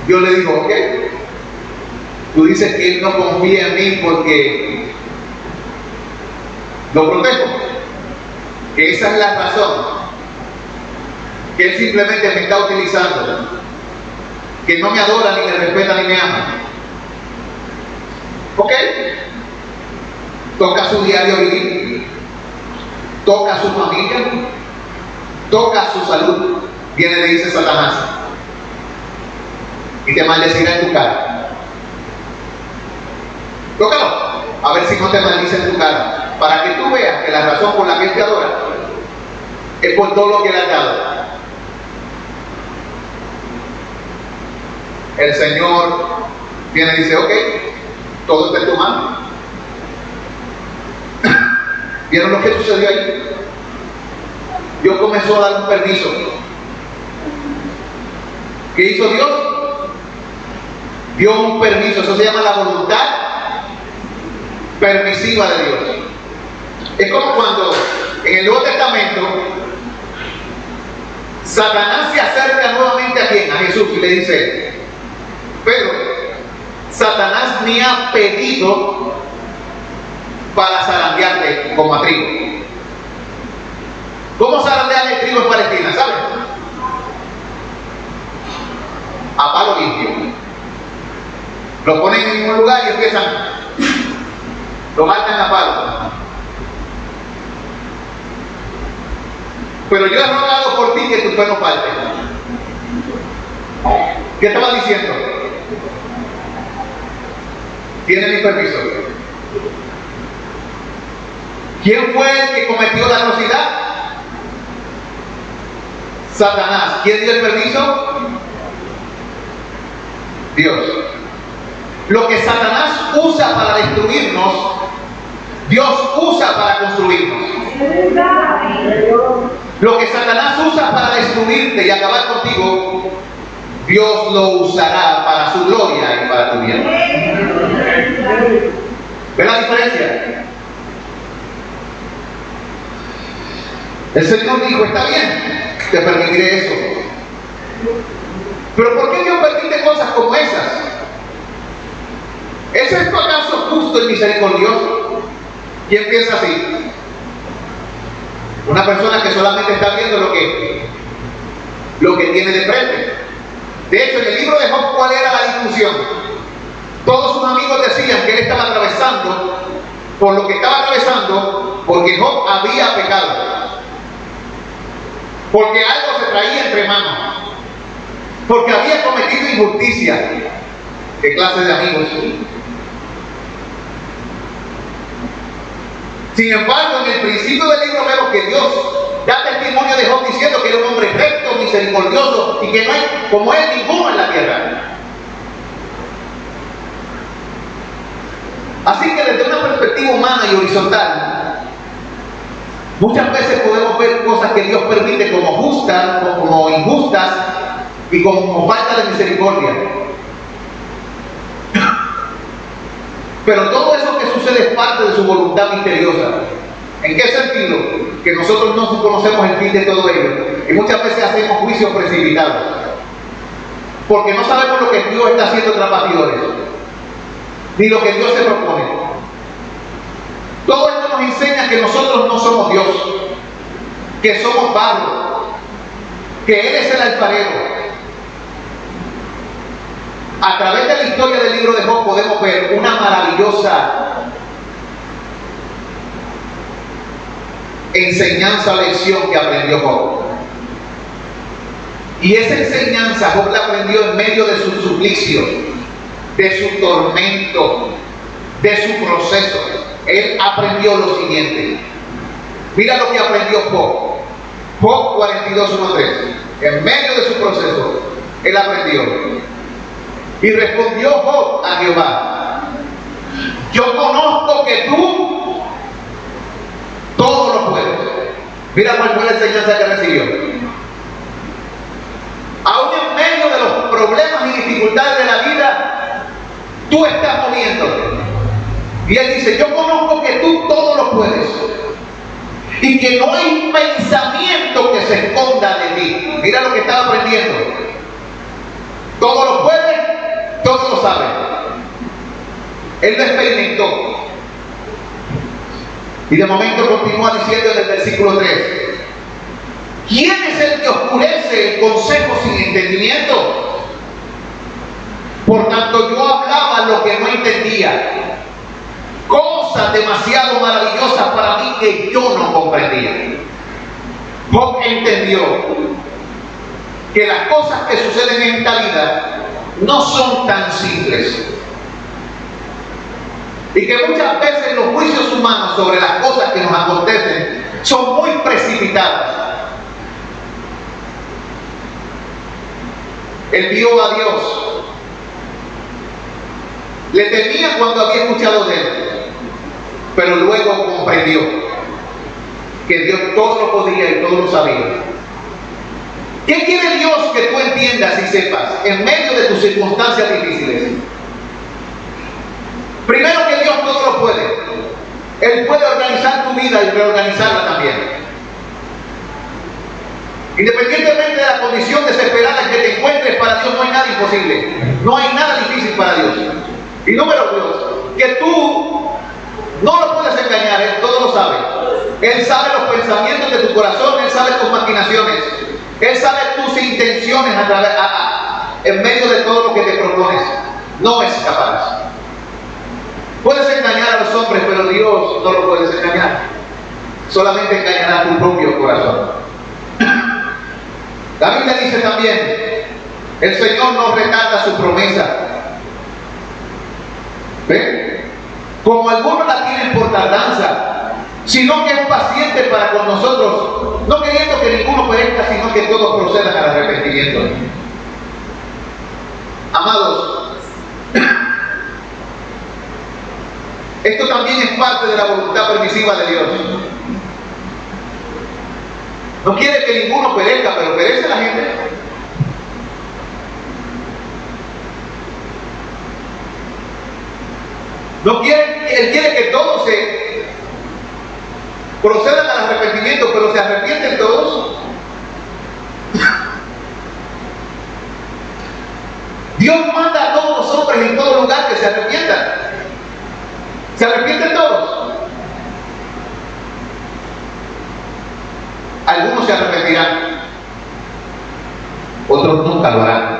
[SPEAKER 1] Yo le digo: ok, tú dices que Él no confía en mí porque lo protejo, que esa es la razón, que Él simplemente me está utilizando, que no me adora, ni me respeta, ni me ama. Ok, toca su diario vivir, toca su familia, toca su salud. Viene y dice Satanás: y te maldecirá en tu cara. Tócalo, a ver si no te maldice en tu cara, para que tú veas que la razón por la que Él te adora es por todo lo que le has dado. El Señor viene y dice: ok, todo está en tu mano. ¿Vieron lo que sucedió ahí? Dios comenzó a dar un permiso. ¿Qué hizo Dios? Dio un permiso. Eso se llama la voluntad permisiva de Dios. Es como cuando en el Nuevo Testamento Satanás se acerca nuevamente a quién, a Jesús, y le dice: pero Satanás me ha pedido para zarandearte como a trigo. ¿Cómo zarandean el trigo en Palestina? ¿Sabes? A palo limpio. Lo ponen en un lugar y empiezan, lo matan a palo. Pero yo he rogado por ti que tu fe no falte. ¿Qué estaba diciendo? Tiene mi permiso. ¿Quién fue el que cometió la atrocidad? Satanás. ¿Quién dio el permiso? Dios. Lo que Satanás usa para destruirnos, Dios usa para construirnos. Lo que Satanás usa para destruirte y acabar contigo, Dios lo usará para su gloria y para tu bien. ¿Ves la diferencia? El Señor dijo: está bien, te permitiré eso. Pero ¿por qué Dios permite cosas como esas? ¿Es esto acaso justo y misericordioso? ¿Quién piensa así? Una persona que solamente está viendo lo que tiene de frente. De hecho, en el libro de Job, ¿cuál era la discusión? Todos sus amigos decían que él estaba atravesando por lo que estaba atravesando porque Job había pecado. porque algo se traía entre manos, porque había cometido injusticia. ¿Qué clase de amigos? Sin embargo, en el principio del libro vemos que Dios da testimonio de Job diciendo que era un hombre recto, misericordioso y que no hay como él ninguno en la tierra. Así que desde una perspectiva humana y horizontal, muchas veces podemos ver cosas que Dios permite como justas, como injustas y como falta de misericordia. Pero todo eso que sucede es parte de su voluntad misteriosa. ¿En qué sentido? Que nosotros no conocemos el fin de todo ello. Y muchas veces hacemos juicios precipitados. Porque no sabemos lo que Dios está haciendo tras bastidores. Ni lo que Dios se propone. Todo esto nos enseña que nosotros no somos Dios. Que somos barro. Que Él es el alfarero. A través de la historia del libro de Job podemos ver una maravillosa enseñanza, lección que aprendió Job. Y esa enseñanza Job la aprendió en medio de su suplicio, de su tormento, de su proceso. Él aprendió lo siguiente. Mira lo que aprendió Job. Job 42:1-3. En medio de su proceso, él aprendió. Y respondió Job a Jehová: yo conozco que tú todo lo puedes. Mira cuál fue la enseñanza que recibió. Aún en medio de los problemas y dificultades de la vida, tú estás moviéndote. Y él dice: yo conozco que tú todo lo puedes. Y que no hay pensamiento que se esconda de ti. Mira lo que estaba aprendiendo. Todo lo puede. Todo lo sabe. Él lo experimentó. Y de momento continúa diciendo en el versículo 3: ¿quién es el que oscurece el consejo sin entendimiento? Por tanto yo hablaba lo que no entendía, cosas demasiado maravillosas para mí que yo no comprendía. Job entendió que las cosas que suceden en esta vida no son tan simples. Y que muchas veces los juicios humanos sobre las cosas que nos acontecen son muy precipitados. Él vio a Dios. Le temía cuando había escuchado de él. Pero luego comprendió que Dios todo lo podía y todo lo sabía. ¿Qué quiere Dios que tú entiendas y sepas en medio de tus circunstancias difíciles? Primero, que Dios todo lo puede. Él puede organizar tu vida y reorganizarla también. Independientemente de la condición desesperada en que te encuentres, para Dios no hay nada imposible. No hay nada difícil para Dios. Y número 2, que tú no lo puedes engañar. Él todo lo sabe. Él sabe los pensamientos de tu corazón. Él sabe tus maquinaciones. Él sabe tus intenciones en medio de todo lo que te propones. No es capaz. Puedes engañar a los hombres, pero Dios no lo puedes engañar. Solamente engañará tu propio corazón. La Biblia dice también: el Señor no retarda su promesa. ¿Ven? Como algunos la tienen por tardanza, sino que es paciente para con nosotros, no queriendo que ninguno perezca, sino que todos procedan al arrepentimiento. Amados, esto también es parte de la voluntad permisiva de Dios. No quiere que ninguno perezca, pero perece la gente. No quiere, Él quiere que todos se procedan al arrepentimiento, pero se arrepienten todos. Dios manda a todos los hombres en todo lugar que se arrepientan. ¿Se arrepienten todos? Algunos se arrepentirán, otros nunca lo harán.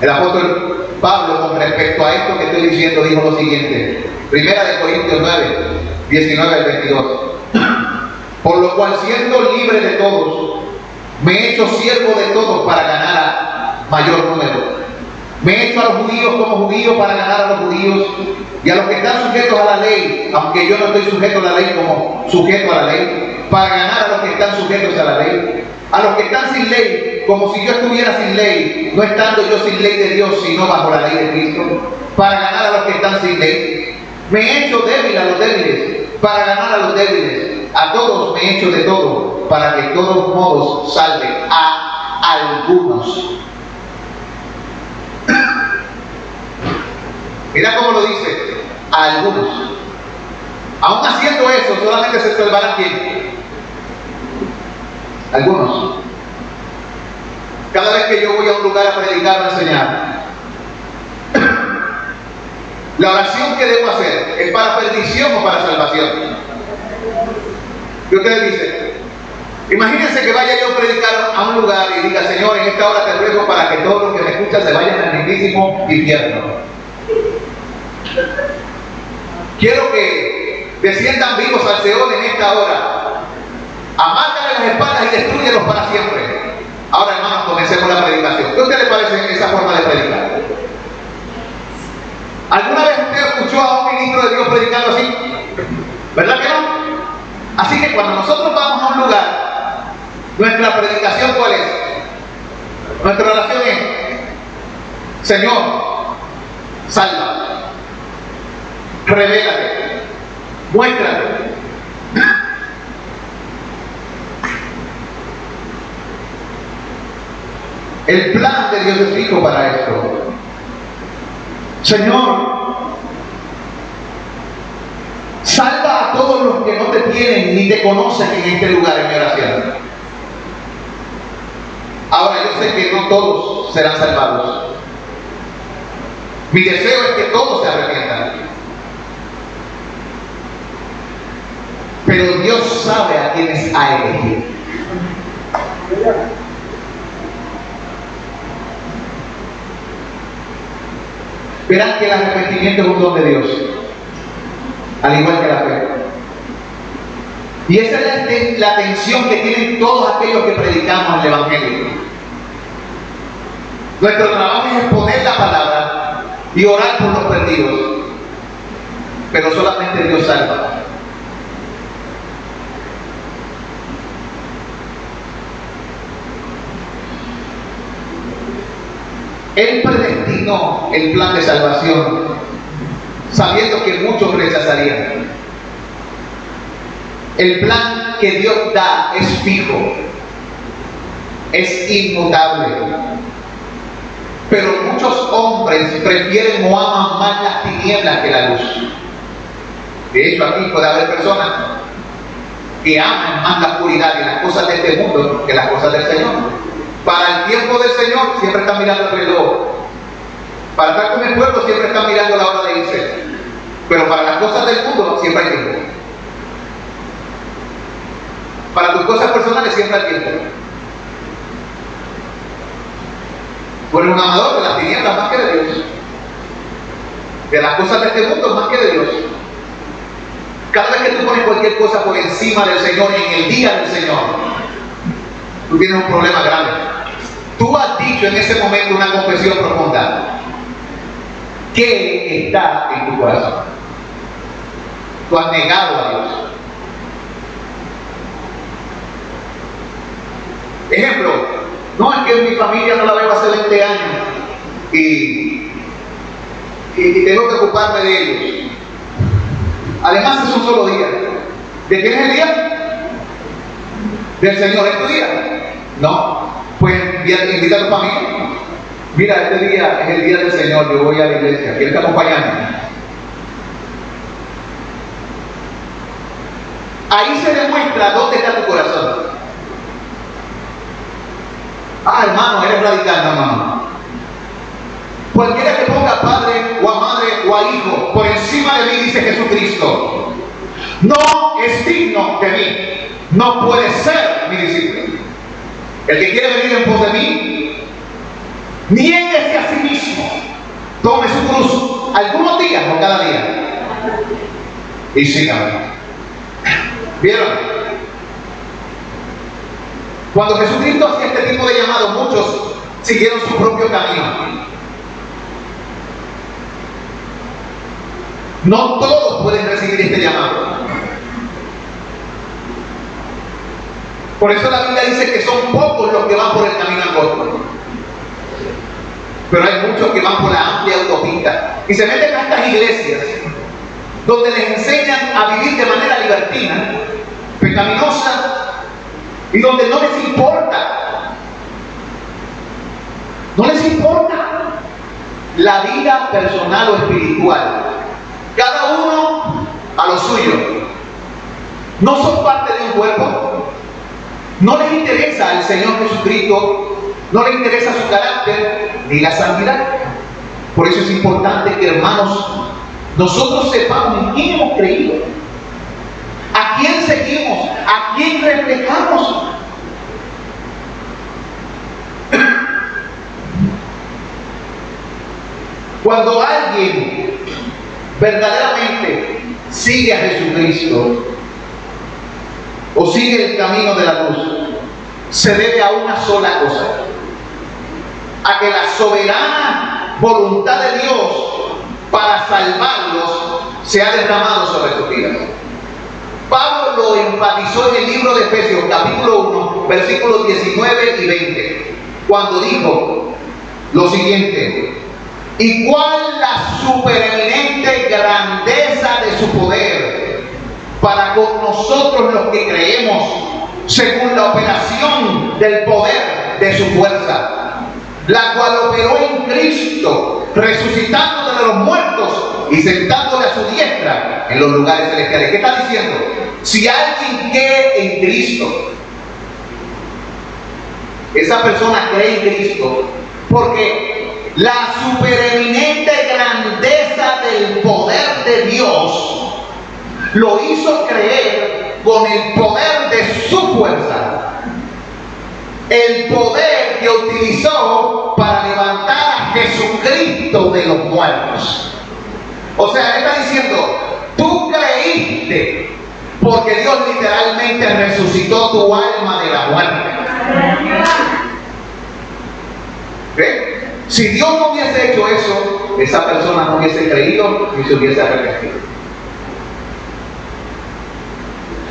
[SPEAKER 1] El apóstol Pablo, con respecto a esto que estoy diciendo, dijo lo siguiente: 1 Corintios 9, 19 al 22. Por lo cual, siendo libre de todos, me he hecho siervo de todos para ganar a mayor número. Me he hecho a los judíos como judíos para ganar a los judíos, y a los que están sujetos a la ley, aunque yo no estoy sujeto a la ley como sujeto a la ley, para ganar a los que están sujetos a la ley. A los que están sin ley, como si yo estuviera sin ley, no estando yo sin ley de Dios, sino bajo la ley de Cristo, para ganar a los que están sin ley. Me he hecho débil a los débiles, para ganar a los débiles. A todos me he hecho de todo, para que de todos modos salve a algunos. Mira cómo lo dice, a algunos. Aún haciendo eso, solamente se salvarán ¿quién? Algunos. Cada vez que yo voy a un lugar a predicar o a enseñar, la oración que debo hacer, ¿es para perdición o para salvación? ¿Qué ustedes dicen? Imagínense que vaya yo a predicar a un lugar y diga: Señor, en esta hora te ruego para que todos los que me escuchan se vayan al mismísimo infierno. Quiero que desciendan vivos al Seol en esta hora. Amárcale las espaldas y destruyelos para siempre. Ahora, hermanos, comencemos la predicación. ¿Qué a usted le parece esa forma de predicar? ¿Alguna vez usted escuchó a un ministro de Dios predicando así? ¿Verdad que no? Así que cuando nosotros vamos a un lugar, nuestra predicación, ¿cuál es? Nuestra oración es: Señor, salva, revélate, muéstrate. El plan de Dios es fijo para esto. Señor, salva a todos los que no te tienen ni te conocen en este lugar, en mi oración. Ahora, yo sé que no todos serán salvados. Mi deseo es que todos se arrepientan. Pero Dios sabe a quienes ha elegido. Verán que el arrepentimiento es un don de Dios, al igual que la fe. Y esa es la atención que tienen todos aquellos que predicamos el Evangelio. Nuestro trabajo es exponer la palabra y orar por los perdidos, pero solamente Dios salva. Él predestinó el plan de salvación, sabiendo que muchos rechazarían. El plan que Dios da es fijo, es inmutable. Pero muchos hombres prefieren o aman más las tinieblas que la luz. De hecho, aquí puede haber personas que aman más la oscuridad y las cosas de este mundo que las cosas del Señor. Para el tiempo del Señor siempre están mirando el reloj. Para estar con el pueblo siempre están mirando la hora de irse. Pero para las cosas del mundo siempre hay tiempo. Para tus cosas personales siempre hay tiempo. Tú eres un amador de las tinieblas más que de Dios. De las cosas de este mundo más que de Dios. Cada vez que tú pones cualquier cosa por encima del Señor y en el día del Señor, tú tienes un problema grave. Tú has dicho en ese momento una confesión profunda. ¿Qué está en tu corazón? Tú has negado a Dios. Ejemplo, no es que mi familia no la veo hace 20 años y tengo que ocuparme de ellos. Además es un solo día. ¿De quién es el día? ¿Del Señor es tu día? No. Pues invita a tu familia. Mira, este día es el día del Señor, yo voy a la iglesia, ¿quieres acompañarme? Ahí se demuestra dónde está tu corazón. Ah, hermano, eres radical, no, hermano. Cualquiera que ponga a padre o a madre o a hijo por encima de mí, dice Jesucristo, no es digno de mí, no puede ser mi discípulo. El que quiere venir en pos de mí, niéguese a sí mismo, tome su cruz algunos días o cada día y sígame. ¿Vieron? Cuando Jesucristo hacía este tipo de llamados, muchos siguieron su propio camino. No todos pueden recibir este llamado. Por eso la Biblia dice que son pocos los que van por el camino angosto. Pero hay muchos que van por la amplia autopista y se meten a estas iglesias donde les enseñan a vivir de manera libertina, pecaminosa, y donde no les importa. No les importa la vida personal o espiritual. Cada uno a lo suyo. No son parte de un cuerpo. No les interesa al Señor Jesucristo, no les interesa su carácter ni la santidad. Por eso es importante que, hermanos, nosotros sepamos en quién hemos creído, a quién seguimos, a quién reflejamos. Cuando alguien verdaderamente sigue a Jesucristo o sigue el camino de la luz, se debe a una sola cosa: a que la soberana voluntad de Dios para salvarlos se ha derramado sobre sus vidas. Pablo lo enfatizó en el libro de Efesios, capítulo 1, versículos 19 y 20, cuando dijo lo siguiente: ¿y cuál la supereminente grandeza de su poder para con nosotros los que creemos, según la operación del poder de su fuerza, la cual operó en Cristo, resucitando de los muertos y sentándole a su diestra en los lugares celestiales? ¿Qué está diciendo? Si alguien cree en Cristo, esa persona cree en Cristo porque la supereminente grandeza del poder de Dios lo hizo creer con el poder de su fuerza, el poder que utilizó para levantar a Jesucristo de los muertos. O sea, él está diciendo: tú creíste porque Dios literalmente resucitó tu alma de la muerte. ¿Ve? Si Dios no hubiese hecho eso, esa persona no hubiese creído ni se hubiese arrepentido.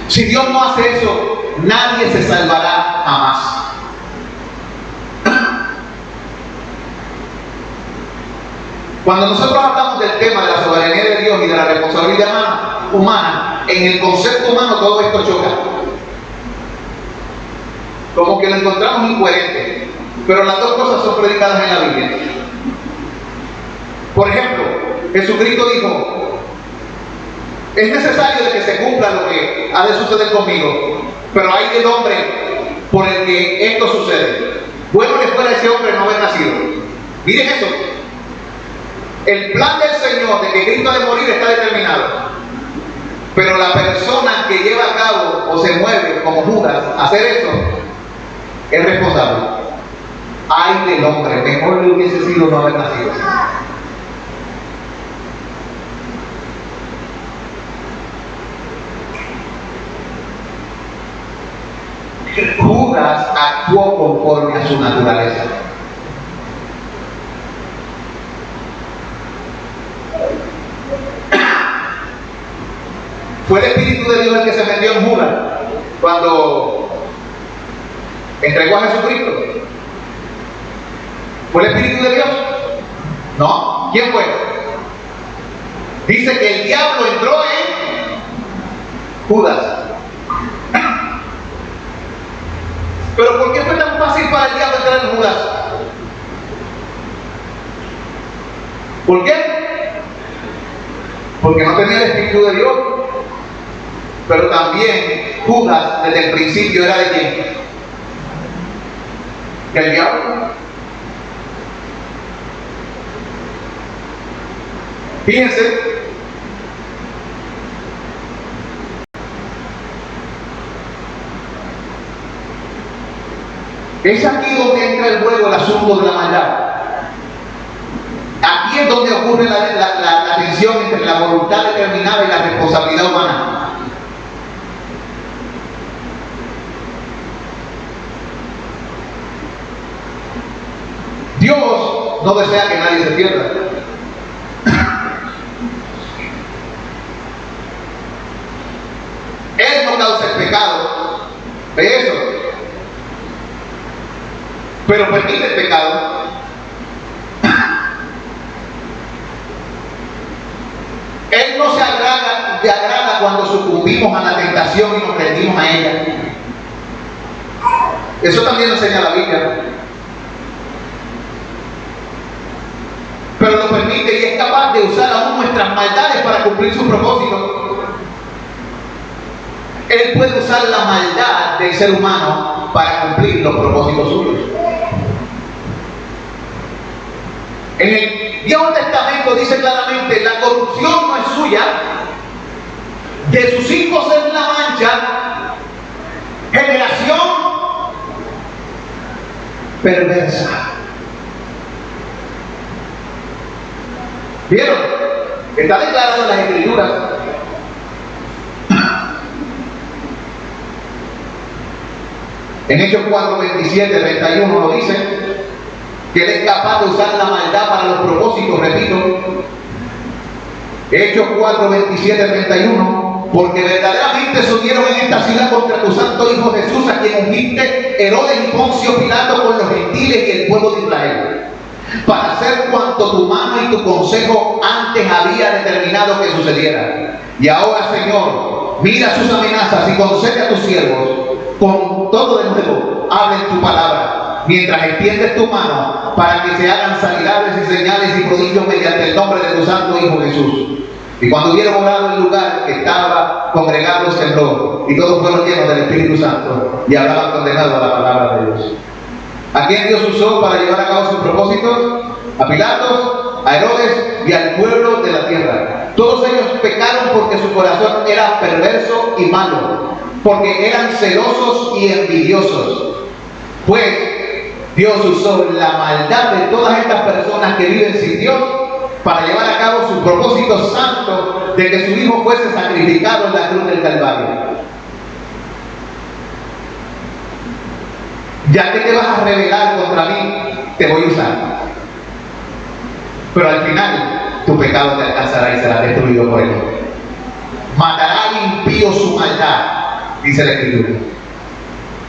[SPEAKER 1] Si Dios no hace eso, nadie se salvará jamás. Cuando nosotros hablamos del tema de la soberanía de Dios y de la responsabilidad humana, en el concepto humano todo esto choca. Como que lo encontramos incoherente. Pero las dos cosas son predicadas en la Biblia. Por ejemplo, Jesucristo dijo: es necesario de que se cumpla lo que ha de suceder conmigo, pero hay del hombre por el que esto sucede. Bueno le fuera a ese hombre no haber nacido. Miren eso. El plan del Señor de que Cristo ha de morir está determinado, pero la persona que lleva a cabo o se mueve como Judas a hacer eso es responsable. Ay del hombre, mejor le hubiese sido no haber nacido. Judas actuó conforme a su naturaleza. Fue el Espíritu de Dios el que se metió en Judas cuando entregó a Jesucristo. ¿Fue el Espíritu de Dios? No. ¿Quién fue? Dice que el diablo entró en Judas. Pero ¿por qué fue tan fácil para el diablo entrar en Judas? ¿Por qué? Porque no tenía el Espíritu de Dios. Pero también Judas desde el principio era de quién? ¿Del diablo? Fíjense, es aquí donde entra el juego el asunto de la maldad. Aquí es donde ocurre la tensión entre la voluntad determinada y la responsabilidad humana. Dios no desea que nadie se pierda. Él no causa el pecado, de eso, pero permite el pecado. Él no se agrada cuando sucumbimos a la tentación y nos rendimos a ella. Eso también lo enseña la Biblia. Pero lo permite y es capaz de usar aún nuestras maldades para cumplir su propósito. Él puede usar la maldad del ser humano para cumplir los propósitos suyos. En el Viejo Testamento dice claramente: la corrupción no es suya, de sus hijos es la mancha, generación perversa. ¿Vieron? Está declarado en las Escrituras. En Hechos 4, 27, 31 lo dice, que Él es capaz de usar la maldad para los propósitos, repito. Hechos 4, 27, 31, porque verdaderamente se unieron en esta ciudad contra tu santo Hijo Jesús, a quien ungiste Herodes y Poncio Pilato con los gentiles y el pueblo de Israel, para hacer cuanto tu mano y tu consejo antes había determinado que sucediera. Y ahora, Señor, mira sus amenazas y concede a tus siervos con todo de nuevo, hablen tu palabra, mientras extiendes tu mano para que se hagan sanidades y señales y prodigios mediante el nombre de tu santo Hijo Jesús. Y cuando hubieron orado, el lugar que estaba congregado tembló, y todos fueron llenos del Espíritu Santo y hablaban condenados a la palabra de Dios. ¿A quién Dios usó para llevar a cabo sus propósitos? A Pilatos, a Herodes y al pueblo de la tierra. Todos ellos pecaron porque su corazón era perverso y malo, porque eran celosos y envidiosos. Pues Dios usó la maldad de todas estas personas que viven sin Dios para llevar a cabo su propósito santo de que su Hijo fuese sacrificado en la cruz del Calvario. Ya que te vas a rebelar contra mí, te voy a usar. Pero al final, tu pecado te alcanzará y será destruido por él. Matará al impío su maldad, dice la Escritura.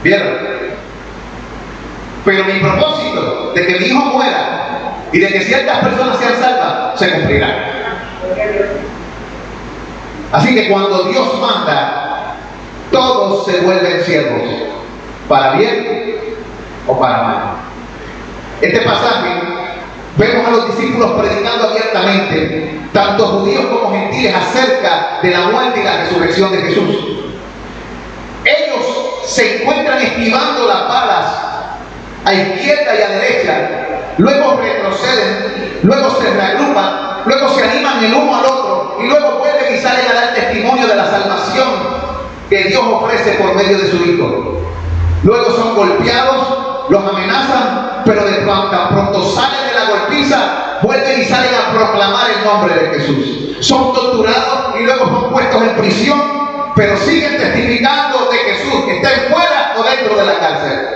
[SPEAKER 1] ¿Vieron? Pero mi propósito de que mi Hijo muera y de que ciertas personas sean salvas, se cumplirá. Así que cuando Dios manda, todos se vuelven siervos, para bien o para mal. Este pasaje, vemos a los discípulos predicando abiertamente, tanto judíos como gentiles, acerca de la muerte y la resurrección de Jesús. Ellos se encuentran esquivando las balas a izquierda y a derecha, luego retroceden, luego se reagrupan, luego se animan el uno al otro y luego vuelven y salen a dar testimonio de la salvación que Dios ofrece por medio de su Hijo. Luego son golpeados, los amenazan, pero tan pronto salen de la golpiza, vuelven y salen a proclamar el nombre de Jesús. Son torturados y luego son puestos en prisión, pero siguen testificando de Jesús, estén fuera o dentro de la cárcel.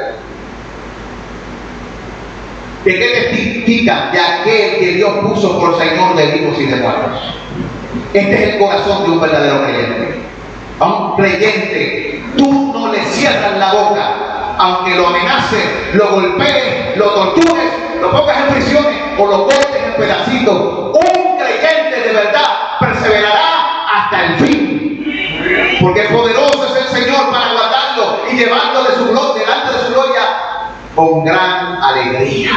[SPEAKER 1] ¿De qué testifican? De aquel que Dios puso por Señor de vivos y de muertos. Este es el corazón de un verdadero creyente. A un creyente, tú no le cierras la boca, aunque lo amenaces, lo golpees, lo tortures, lo pongas en prisiones o lo cortes en pedacitos. Un creyente de verdad perseverará hasta el fin, porque poderoso es el Señor para guardarlo y llevarlo de su gloria, delante de su gloria con gran alegría.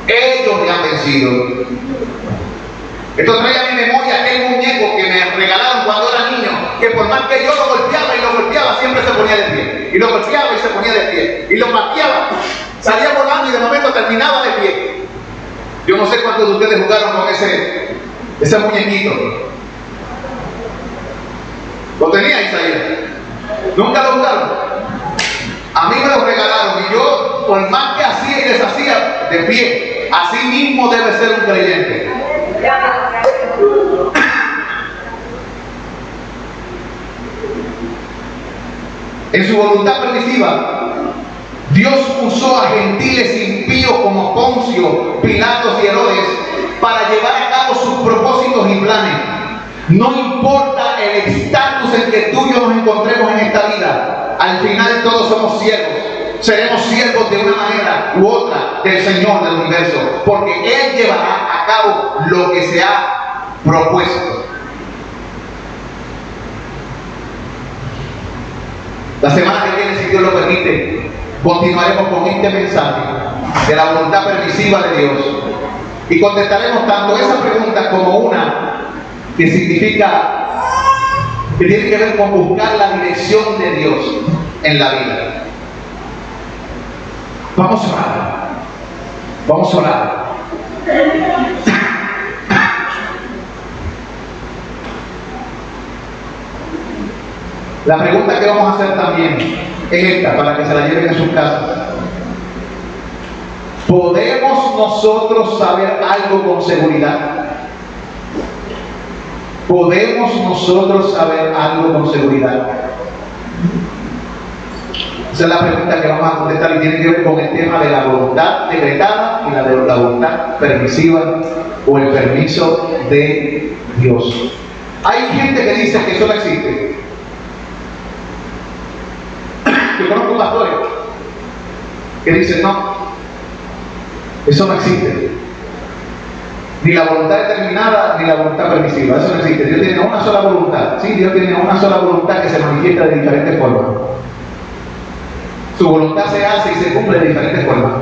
[SPEAKER 1] Ellos me han vencido. Esto trae a mi memoria aquel muñeco que me regalaron cuando era niño, que por más que yo lo golpeaba, siempre se ponía de pie. Y lo golpeaba y se ponía de pie. Y lo pateaba, salía volando y de momento terminaba de pie. Yo no sé cuántos de ustedes jugaron con ese muñequito. ¿Lo teníais ahí? ¿Nunca lo jugaron? A mí me lo regalaron y yo, por más que hacía y deshacía, de pie. Así mismo debe ser un creyente. En su voluntad permisiva, Dios usó a gentiles impíos como Poncio, Pilatos y Herodes para llevar a cabo sus propósitos y planes. No importa el estatus en que tú y yo nos encontremos en esta vida, al final todos somos siervos. Seremos siervos de una manera u otra del Señor del universo, porque Él llevará a cabo lo que se ha propuesto. La semana que viene, si Dios lo permite, continuaremos con este mensaje de la voluntad permisiva de Dios y contestaremos tanto esa pregunta como una que significa, que tiene que ver con buscar la dirección de Dios en la vida. Vamos a orar. Vamos a orar. La pregunta que vamos a hacer también es esta, para que se la lleven a sus casas. ¿Podemos nosotros saber algo con seguridad? ¿Podemos nosotros saber algo con seguridad? Esa es la pregunta que vamos a contestar y tiene que ver con el tema de la voluntad decretada y la de la voluntad permisiva o el permiso de Dios. Hay gente que dice que eso no existe. Yo conozco pastores que dicen no, eso no existe. Ni la voluntad determinada ni la voluntad permisiva, eso no existe. Dios tiene una sola voluntad. Sí, Dios tiene una sola voluntad que se manifiesta de diferentes formas. Su voluntad se hace y se cumple de diferentes formas.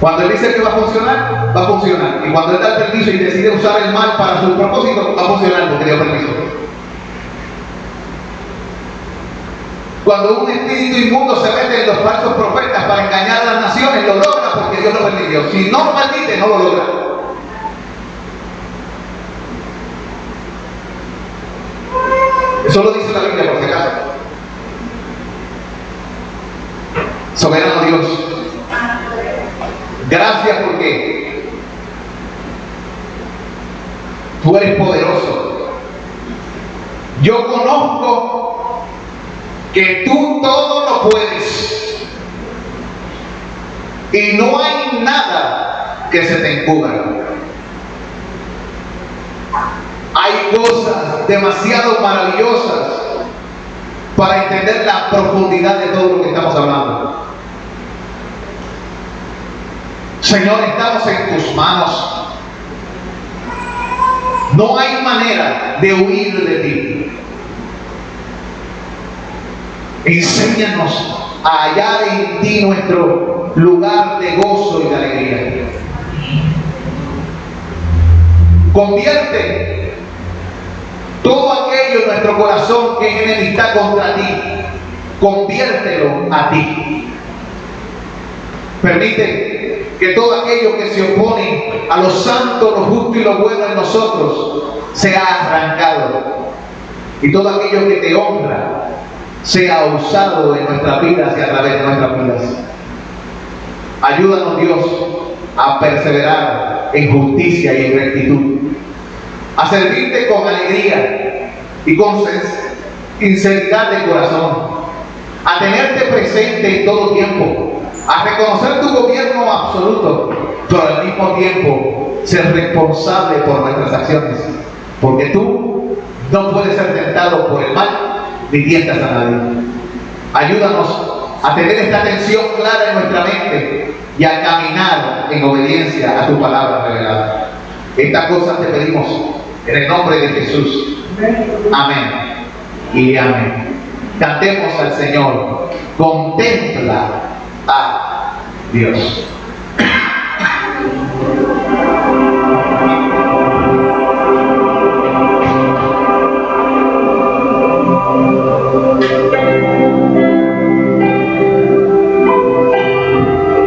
[SPEAKER 1] Cuando Él dice que va a funcionar, va a funcionar. Y cuando Él da el permiso y decide usar el mal para su propósito, va a funcionar porque dio permiso. Cuando un espíritu inmundo se mete en los falsos profetas para engañar a las naciones, lo logra porque Dios lo permitió. Si no lo permite, no lo logra. Eso lo dice la Biblia, por si acaso. Soberano Dios, gracias porque tú eres poderoso. Yo conozco que tú todo lo puedes y no hay nada que se te encubra. Hay cosas demasiado maravillosas para entender la profundidad de todo lo que estamos hablando. Señor, estamos en tus manos. No hay manera de huir de ti. Enséñanos a hallar en ti nuestro lugar de gozo y de alegría. Convierte todo aquello en nuestro corazón que es enemistad contra ti, conviértelo a ti. Permite que todo aquello que se opone a lo santo, lo justo y lo bueno en nosotros sea arrancado. Y todo aquello que te honra sea usado en nuestras vidas y a través de nuestras vidas. Ayúdanos, Dios, a perseverar en justicia y en rectitud, a servirte con alegría y con sinceridad de corazón, a tenerte presente en todo tiempo, a reconocer tu gobierno absoluto, pero al mismo tiempo ser responsable por nuestras acciones, porque tú no puedes ser tentado por el mal ni tientas a nadie. Ayúdanos a tener esta atención clara en nuestra mente y a caminar en obediencia a tu palabra revelada. Estas cosas te pedimos en el nombre de Jesús. Amén y amén. Cantemos al Señor. Contempla a Dios.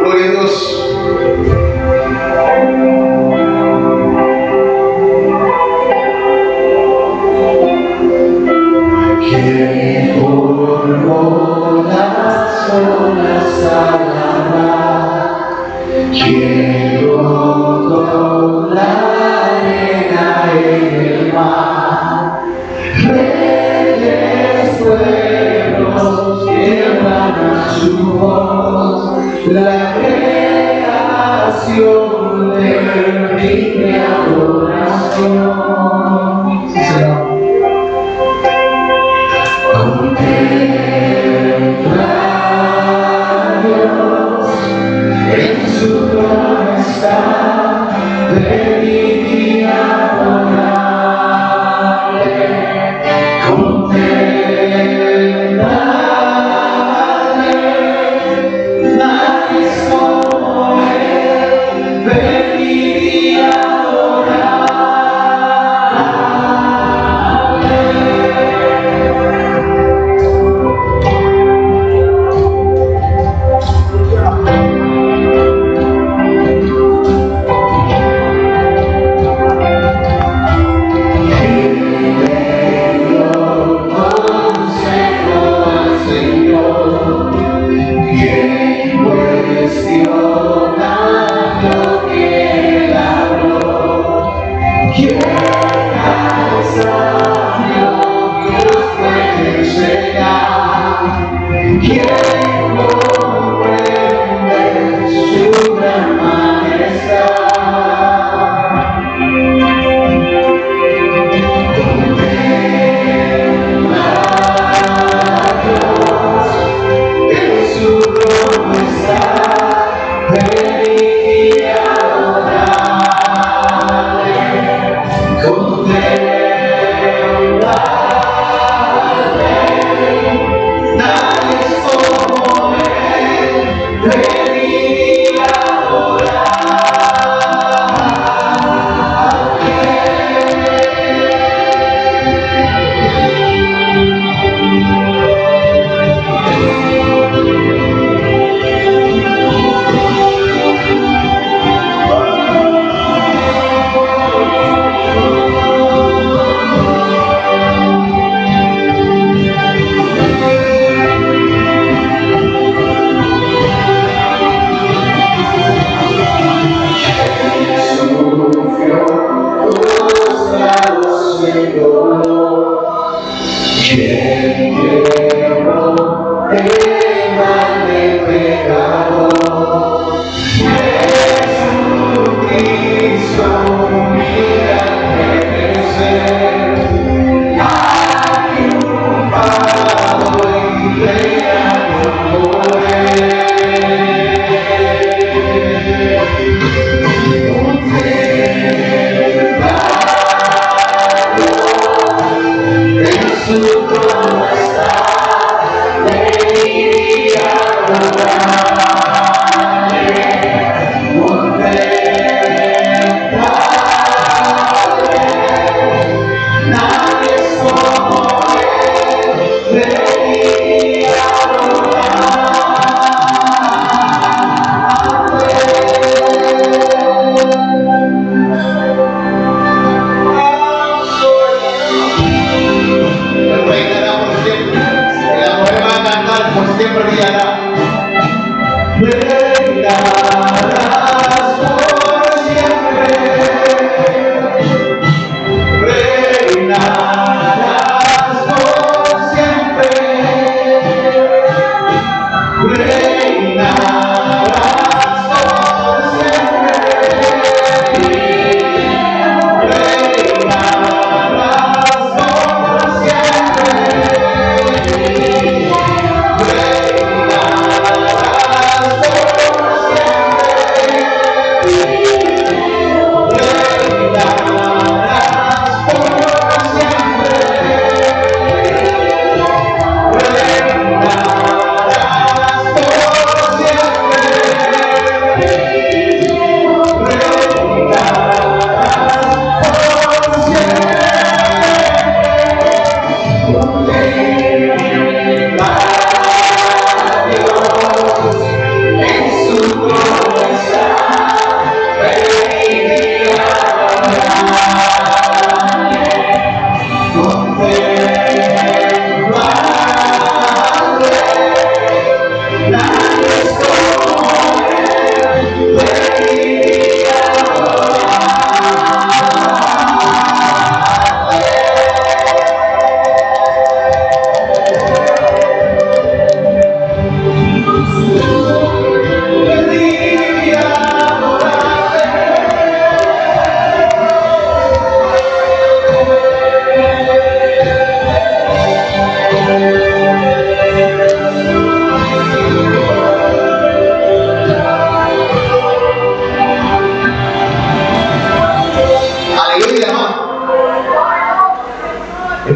[SPEAKER 1] Gloria a Dios.
[SPEAKER 2] Quiero con la arena en el mar, reyes, pueblos, tierra. pasión de mi adoración.
[SPEAKER 1] Sí, Señor.
[SPEAKER 2] Contempla a Dios en su majestad, ven y adorarle. Contempla a Él, nadie es como Él, ven y adorarle.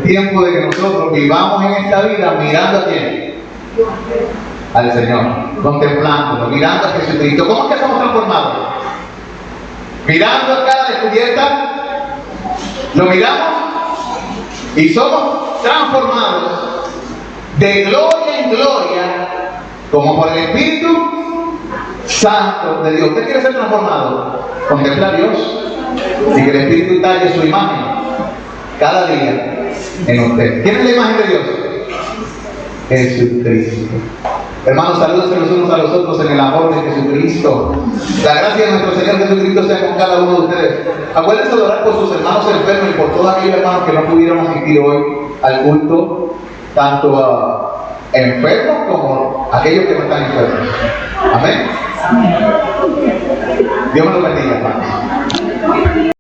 [SPEAKER 1] tiempo de que nosotros vivamos en esta vida mirando a quién, al Señor, contemplándolo, mirando a Jesucristo. ¿Cómo es que somos transformados? Mirando a cada descubierta, lo miramos y somos transformados de gloria en gloria, como por el Espíritu Santo de Dios. ¿Usted quiere ser transformado? Contempla a Dios y que el Espíritu talle su imagen cada día en usted. ¿Quién es la imagen de Dios? Jesucristo. Hermanos, saludos los unos a los otros en el amor de Jesucristo. La gracia de nuestro Señor Jesucristo sea con cada uno de ustedes. Acuérdense de orar por sus hermanos enfermos y por todos aquellos hermanos que no pudieron asistir hoy al culto, tanto a enfermos como a aquellos que no están enfermos. Amén. Dios me lo bendiga, hermanos.